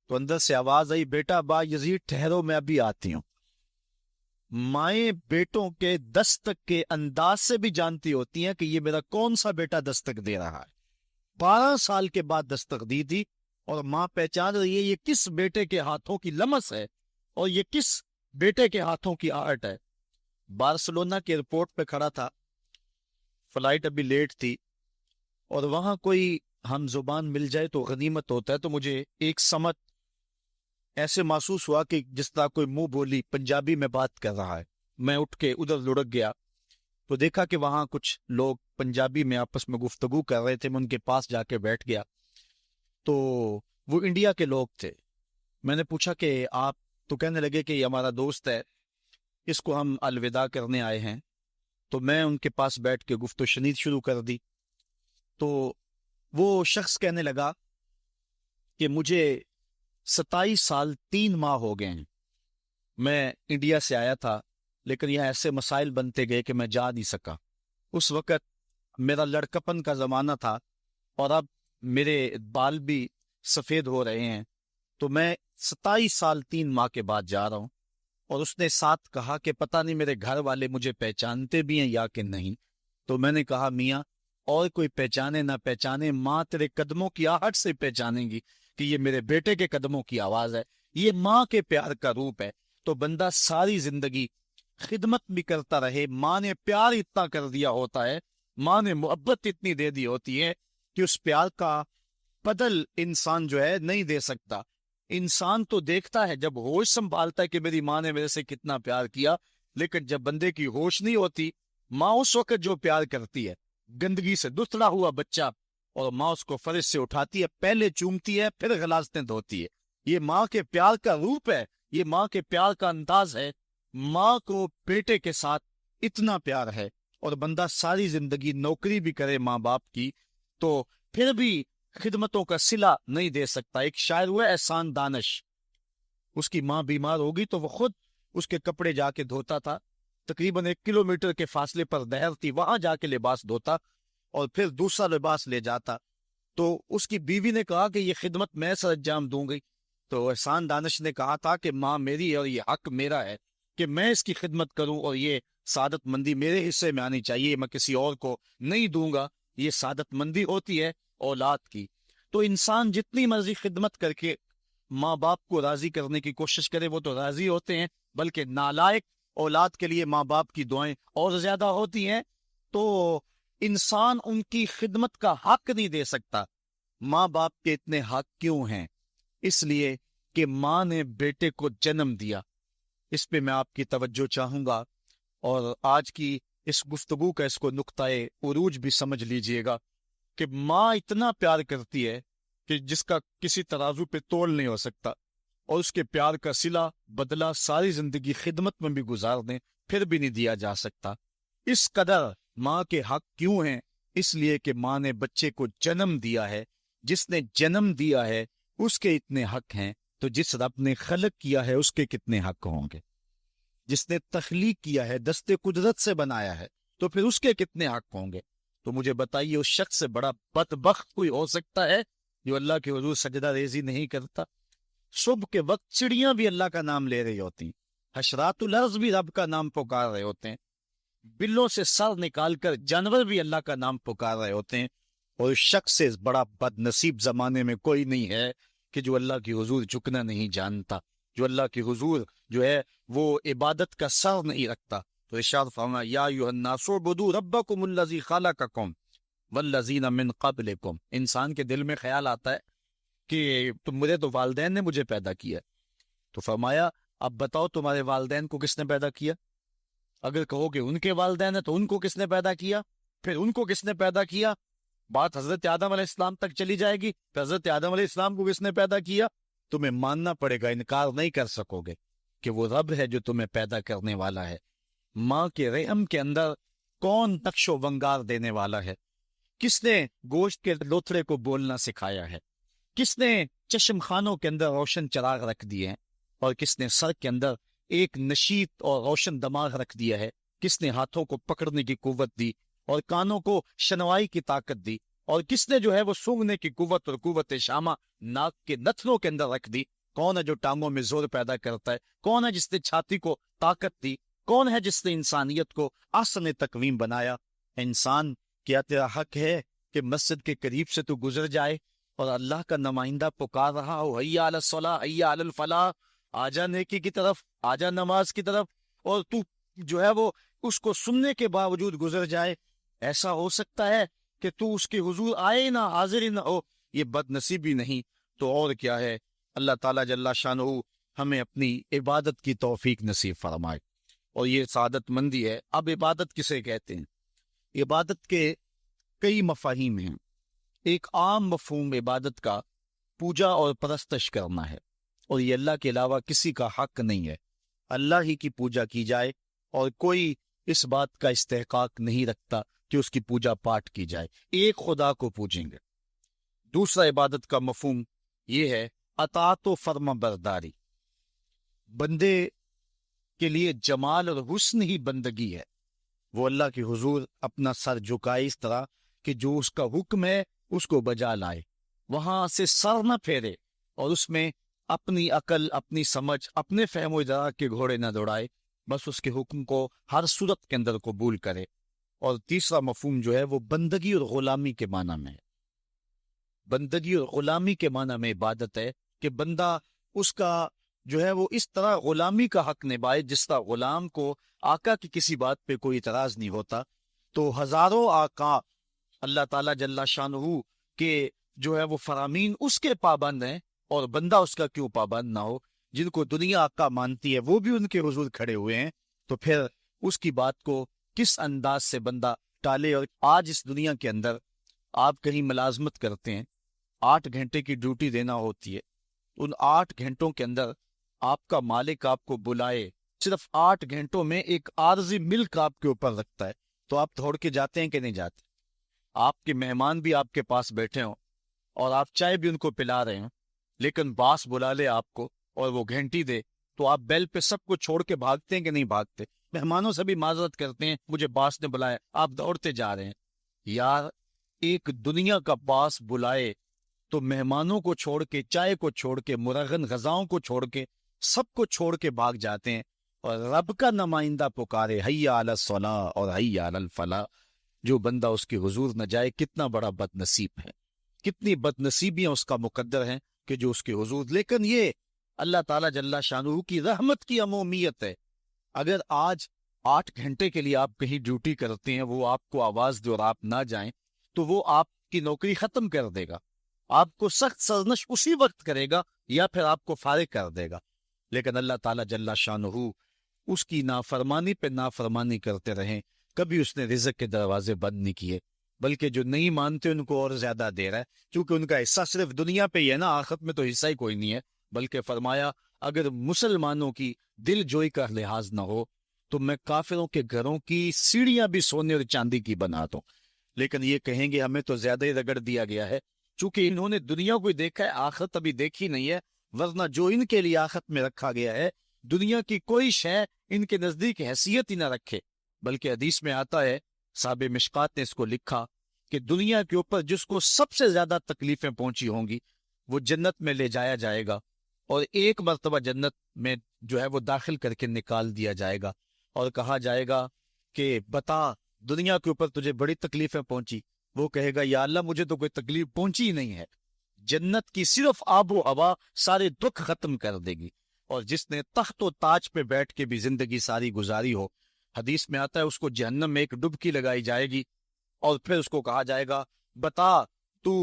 تو اندر سے آواز آئی, بیٹا با یزید ٹھہرو میں ابھی آتی ہوں. مائیں بیٹوں کے دستک کے انداز سے بھی جانتی ہوتی ہیں کہ یہ میرا کون سا بیٹا دستک دے رہا ہے. 12 سال کے بعد دستک دی تھی اور ماں پہچان رہی ہے یہ کس بیٹے کے ہاتھوں کی لمس ہے اور یہ کس بیٹے کے ہاتھوں کی آرٹ ہے. بارسلونا کے ایئرپورٹ پہ کھڑا تھا, فلائٹ ابھی لیٹ تھی, اور وہاں کوئی ہم زبان مل جائے تو غنیمت ہوتا ہے. تو مجھے ایک سمت ایسے محسوس ہوا کہ جس طرح کوئی منہ بولی پنجابی میں بات کر رہا ہے. میں اٹھ کے ادھر لڑک گیا تو دیکھا کہ وہاں کچھ لوگ پنجابی میں آپس میں گفتگو کر رہے تھے. میں ان کے پاس جا کے بیٹھ گیا تو وہ انڈیا کے لوگ تھے. میں نے پوچھا کہ آپ, تو کہنے لگے کہ یہ ہمارا دوست ہے, اس کو ہم الوداع کرنے آئے ہیں. تو میں ان کے پاس بیٹھ کے گفت و شنید شروع کر دی. تو وہ شخص کہنے لگا کہ مجھے 27 سال 3 ماہ ہو گئے ہیں, میں انڈیا سے آیا تھا لیکن یہاں ایسے مسائل بنتے گئے کہ میں جا نہیں سکا. اس وقت میرا لڑکپن کا زمانہ تھا اور اب میرے بال بھی سفید ہو رہے ہیں, تو میں 27 سال 3 ماہ کے بعد جا رہا ہوں. اور اس نے ساتھ کہا کہ پتہ نہیں میرے گھر والے مجھے پہچانتے بھی ہیں یا کہ نہیں. تو میں نے کہا میاں اور کوئی پہچانے نہ پہچانے, ماں تیرے قدموں کی آہٹ سے پہچانیں گی کہ یہ میرے بیٹے کے قدموں کی آواز ہے. یہ ماں کے پیار کا روپ ہے. تو بندہ ساری زندگی خدمت بھی کرتا رہے, ماں نے پیار اتنا کر دیا ہوتا ہے, ماں نے محبت اتنی دے دی ہوتی ہے کہ اس پیار کا بدل انسان جو ہے نہیں دے سکتا. انسان تو دیکھتا ہے جب ہوش سنبھالتا ہے کہ میری ماں نے میرے سے کتنا پیار کیا, لیکن جب بندے کی ہوش نہیں ہوتی, ماں اس وقت جو پیار کرتی ہے, گندگی سے دھلا ہوا بچہ, اور ماں اس کو فرش سے اٹھاتی ہے, پہلے چومتی ہے پھر غلاظتیں دھوتی ہے. یہ ماں کے پیار کا روپ ہے, یہ ماں کے پیار کا انداز ہے. ماں کو بیٹے کے ساتھ اتنا پیار ہے, اور بندہ ساری زندگی نوکری بھی کرے ماں باپ کی تو پھر بھی خدمتوں کا صلہ نہیں دے سکتا. ایک شاعر ہوا احسان دانش, اس کی ماں بیمار ہوگی تو وہ خود اس کے کپڑے جا کے دھوتا تھا. تقریباً 1 کلومیٹر کے فاصلے پر نہر تھی, وہاں جا کے لباس دھوتا اور پھر دوسرا لباس لے جاتا. تو اس کی بیوی نے کہا کہ یہ خدمت میں سر انجام دوں گی. تو احسان دانش نے کہا تھا کہ ماں میری اور یہ حق میرا ہے کہ میں اس کی خدمت کروں, اور یہ سعادت مندی میرے حصے میں آنی چاہیے, میں کسی اور کو نہیں دوں گا. یہ سعادت مندی ہوتی ہے اولاد کی. تو انسان جتنی مرضی خدمت کر کے ماں باپ کو راضی کرنے کی کوشش کرے وہ تو راضی ہوتے ہیں, بلکہ نالائق اولاد کے لیے ماں باپ کی دعائیں اور زیادہ ہوتی ہیں. تو انسان ان کی خدمت کا حق نہیں دے سکتا. ماں باپ کے اتنے حق کیوں ہیں؟ اس لیے کہ ماں نے بیٹے کو جنم دیا. اس پہ میں آپ کی توجہ چاہوں گا, اور آج کی اس گفتگو کا اس کو نقطۂ عروج بھی سمجھ لیجئے گا کہ ماں اتنا پیار کرتی ہے کہ جس کا کسی ترازو پہ تول نہیں ہو سکتا, اور اس کے پیار کا صلہ بدلہ ساری زندگی خدمت میں بھی گزار دیں پھر بھی نہیں دیا جا سکتا. اس قدر ماں کے حق کیوں ہیں؟ اس لیے کہ ماں نے بچے کو جنم دیا ہے. جس نے جنم دیا ہے اس کے اتنے حق ہیں, تو جس رب نے خلق کیا ہے اس کے کتنے حق ہوں گے؟ جس نے تخلیق کیا ہے, دستے قدرت سے بنایا ہے, تو پھر اس کے کتنے حق ہوں گے؟ تو مجھے بتائیے اس شخص سے بڑا بدبخت کوئی ہو سکتا ہے جو اللہ کے حضور سجدہ ریزی نہیں کرتا؟ صبح کے وقت چڑیاں بھی اللہ کا نام لے رہی ہوتی ہیں, حشرات الارض بھی رب کا نام پکار رہے ہوتے ہیں, بلوں سے سر نکال کر جانور بھی اللہ کا نام پکار رہے ہوتے ہیں. اور اس شخص سے بڑا بد نصیب زمانے میں کوئی نہیں ہے کہ جو اللہ کی حضور جھکنا نہیں جانتا, جو اللہ کی حضور جو ہے وہ عبادت کا سر نہیں رکھتا. تو ارشاد فرمایا یا ایھا الناس اعبدوا ربکم الذی خلقکم والذین من قبلکم. انسان کے دل میں خیال آتا ہے کہ مجھے تو والدین نے مجھے پیدا کیا, تو فرمایا اب بتاؤ تمہارے والدین کو کس نے پیدا کیا؟ اگر کہو کہ ان کے والدین ہیں تو ان کو کس نے پیدا کیا؟ پھر ان کو کس نے پیدا کیا؟ بات حضرت آدم علیہ السلام تک چلی جائے گی کہ حضرت آدم علیہ السلام کو کس نے پیدا کیا. تمہیں ماننا پڑے گا, انکار نہیں کر سکو گے کہ وہ رب ہے جو تمہیں پیدا کرنے والا ہے. ماں کے رحم کے اندر کون نقش و ونگار دینے والا ہے؟ کس نے گوشت کے لوتھڑے کو بولنا سکھایا ہے؟ کس نے چشم خانوں کے اندر روشن چراغ رکھ دیے ہیں؟ اور کس نے سر کے اندر ایک نشیط اور روشن دماغ رکھ دیا ہے، کس نے ہاتھوں کو پکڑنے کی قوت دی اور کانوں کو شنوائی کی طاقت دی، اور کس نے جو ہے وہ سونگھنے کی قوت اور قوت شامہ ناک کے نتھنوں کے اندر رکھ دی، کون ہے جو ٹانگوں میں زور پیدا کرتا ہے، کون ہے جس نے چھاتی کو طاقت دی، کون ہے جس نے انسانیت کو آسن تقویم بنایا۔ انسان، کیا تیرا حق ہے کہ مسجد کے قریب سے تو گزر جائے اور اللہ کا نمائندہ پکار رہا ہو، حی علی الصلاۃ حی علی الفلاح، آجا نیکی کی طرف، آجا نماز کی طرف، اور تو جو ہے وہ اس کو سننے کے باوجود گزر جائے؟ ایسا ہو سکتا ہے کہ تو اس کے حضور آئے نہ، حاضر ہی نہ ہو؟ یہ بد نصیبی نہیں تو اور کیا ہے۔ اللہ تعالیٰ جل شانہ ہمیں اپنی عبادت کی توفیق نصیب فرمائے، اور یہ سعادت مندی ہے۔ اب عبادت کسے کہتے ہیں؟ عبادت کے کئی مفاہیم ہیں۔ ایک عام مفہوم عبادت کا پوجا اور پرستش کرنا ہے، اور یہ اللہ کے علاوہ کسی کا حق نہیں ہے، اللہ ہی کی پوجا کی جائے، اور کوئی اس بات کا استحقاق نہیں رکھتا کہ اس کی پوجا پاٹ کی جائے، ایک خدا کو پوجیں گے۔ دوسرا عبادت کا مفہوم یہ ہے اطاعت و فرما برداری۔ بندے کے لیے جمال اور حسن ہی بندگی ہے، وہ اللہ کے حضور اپنا سر جھکائے اس طرح کہ جو اس کا حکم ہے اس کو بجا لائے، وہاں سے سر نہ پھیرے، اور اس میں اپنی عقل، اپنی سمجھ، اپنے فہم و ادراک کے گھوڑے نہ دوڑائے، بس اس کے حکم کو ہر صورت کے اندر قبول کرے۔ اور تیسرا مفہوم جو ہے وہ بندگی اور غلامی کے معنی میں ہے۔ بندگی اور غلامی کے معنی میں عبادت ہے کہ بندہ اس کا جو ہے وہ اس طرح غلامی کا حق نبھائے جس طرح غلام کو آقا کی کسی بات پہ کوئی اعتراض نہیں ہوتا۔ تو ہزاروں آقا اللہ تعالیٰ جل شانہ کے جو ہے وہ فرامین اس کے پابند ہیں، اور بندہ اس کا کیوں پابند نہ ہو؟ جن کو دنیا آقا مانتی ہے وہ بھی ان کے حضور کھڑے ہوئے ہیں، تو پھر اس کی بات کو کس انداز سے بندہ ٹالے؟ اور آج اس دنیا کے اندر آپ کہیں ملازمت کرتے ہیں، 8 گھنٹے کی ڈیوٹی دینا ہوتی ہے، ان 8 گھنٹوں کے اندر آپ کا مالک آپ کو بلائے، صرف 8 گھنٹوں میں ایک عارضی ملک آپ کے اوپر رکھتا ہے، تو آپ دوڑ کے جاتے ہیں کہ نہیں جاتے؟ آپ کے مہمان بھی آپ کے پاس بیٹھے ہوں اور آپ چائے بھی ان کو پلا رہے ہیں، لیکن باس بلا لے آپ کو اور وہ گھنٹی دے، تو آپ بیل پہ سب کو چھوڑ کے بھاگتے ہیں کہ نہیں بھاگتے؟ مہمانوں سے بھی معذرت کرتے ہیں، مجھے باس نے بلایا، آپ دوڑتے جا رہے ہیں۔ یار، ایک دنیا کا باس بلائے تو مہمانوں کو چھوڑ کے، چائے کو چھوڑ کے، مرغن غذاؤں کو چھوڑ کے، سب کو چھوڑ کے بھاگ جاتے ہیں، اور رب کا نمائندہ پکارے حی علی الصلاۃ اور حی علی الفلاح، جو بندہ اس کے حضور نہ جائے کتنا بڑا بد نصیب ہے، کتنی بد نصیبیاں اس کا مقدر ہیں کہ جو اس کے حضور۔ لیکن یہ اللہ تعالیٰ جل شانہ کی رحمت کی عمومیت ہے۔ اگر آج 8 گھنٹے کے لیے آپ کہیں ڈیوٹی کرتے ہیں، وہ آپ کو آواز دے اور آپ نہ جائیں، تو وہ آپ کی نوکری ختم کر دے گا، آپ کو سخت سرزنش اسی وقت کرے گا، یا پھر آپ کو فارغ کر دے گا۔ لیکن اللہ تعالیٰ جل شانہ اس کی نافرمانی پہ نافرمانی کرتے رہیں، کبھی اس نے رزق کے دروازے بند نہیں کیے، بلکہ جو نہیں مانتے ان کو اور زیادہ دے رہا ہے، کیونکہ ان کا حصہ صرف دنیا پہ ہی ہے نا، آخرت میں تو حصہ ہی کوئی نہیں ہے۔ بلکہ فرمایا اگر مسلمانوں کی دل جوئی کا لحاظ نہ ہو تو میں کافروں کے گھروں کی سیڑھیاں بھی سونے اور چاندی کی بنا دوں۔ لیکن یہ کہیں گے ہمیں تو زیادہ ہی رگڑ دیا گیا ہے، چونکہ انہوں نے دنیا کو دیکھا ہے، آخرت ابھی دیکھی نہیں ہے، ورنہ جو ان کے لیے آخرت میں رکھا گیا ہے، دنیا کی کوئی شے ان کے نزدیک حیثیت ہی نہ رکھے۔ بلکہ حدیث میں آتا ہے، صاحب مشکات نے اس کو لکھا کہ دنیا کے اوپر جس کو سب سے زیادہ تکلیفیں پہنچی ہوں گی وہ جنت میں لے جایا جائے گا، اور ایک مرتبہ جنت میں جو ہے وہ داخل کر کے نکال دیا جائے گا، اور کہا جائے گا کہ بتا دنیا کے اوپر تجھے بڑی تکلیفیں پہنچی؟ وہ کہے گا یا اللہ مجھے تو کوئی تکلیف پہنچی ہی نہیں ہے۔ جنت کی صرف آب و ہوا سارے دکھ ختم کر دے گی، اور جس نے تخت و تاج پہ بیٹھ کے بھی زندگی ساری گزاری ہو، حدیث میں آتا ہے اس کو جہنم میں ایک ڈبکی لگائی جائے گی، اور پھر اس کو کہا جائے گا بتا تو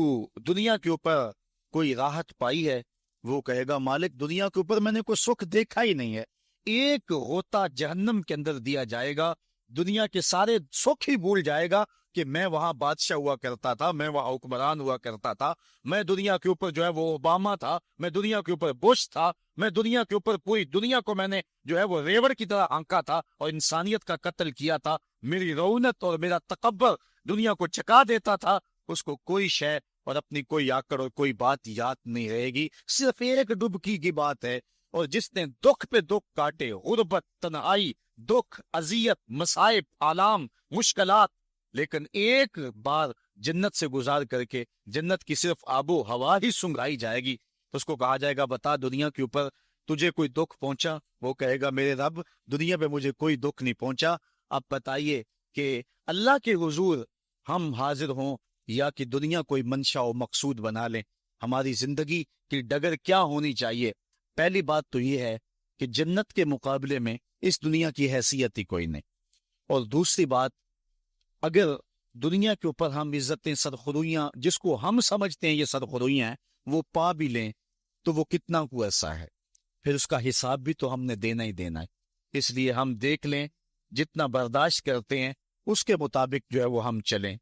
دنیا کے اوپر کوئی راحت پائی ہے؟ وہ کہے گا مالک دنیا کے اوپر میں نے کوئی سکھ دیکھا ہی نہیں ہے۔ ایک غوطہ جہنم کے اندر دیا جائے گا، دنیا کے سارے سکھ ہی بھول جائے گا کہ میں وہاں بادشاہ ہوا کرتا تھا، میں وہاں حکمران ہوا کرتا تھا، میں دنیا کے اوپر جو ہے وہ اوباما تھا، میں دنیا کے اوپر بش تھا، میں دنیا کے اوپر پوری دنیا کو میں نے جو ہے وہ ریوڑ کی طرح آنکا تھا اور انسانیت کا قتل کیا تھا، میری رونت اور میرا تکبر دنیا کو چکا دیتا تھا۔ اس کو کوئی شے اور اپنی کوئی آکڑ اور کوئی بات یاد نہیں رہے گی، صرف ایک ڈبکی کی بات ہے، اور جس نے دکھ پہ دکھ کاٹے، غربت، تنہائی، دکھ، اذیت، مصائب، آلام، مشکلات، لیکن ایک بار جنت سے گزار کر کے جنت کی صرف آب و ہوا ہی سنگھائی جائے گی تو اس کو کہا جائے گا بتا دنیا کے اوپر تجھے کوئی دکھ پہنچا؟ وہ کہے گا میرے رب دنیا پہ مجھے کوئی دکھ نہیں پہنچا۔ اب بتائیے کہ اللہ کے حضور ہم حاضر ہوں یا کہ دنیا کوئی منشا و مقصود بنا لیں؟ ہماری زندگی کی ڈگر کیا ہونی چاہیے؟ پہلی بات تو یہ ہے کہ جنت کے مقابلے میں اس دنیا کی حیثیت ہی کوئی نہیں، اور دوسری بات اگر دنیا کے اوپر ہم عزتیں، سرخرویاں جس کو ہم سمجھتے ہیں یہ سرخرویاں ہیں، وہ پا بھی لیں تو وہ کتنا کو ایسا ہے، پھر اس کا حساب بھی تو ہم نے دینا ہی دینا ہے۔ اس لیے ہم دیکھ لیں جتنا برداشت کرتے ہیں اس کے مطابق جو ہے وہ ہم چلیں۔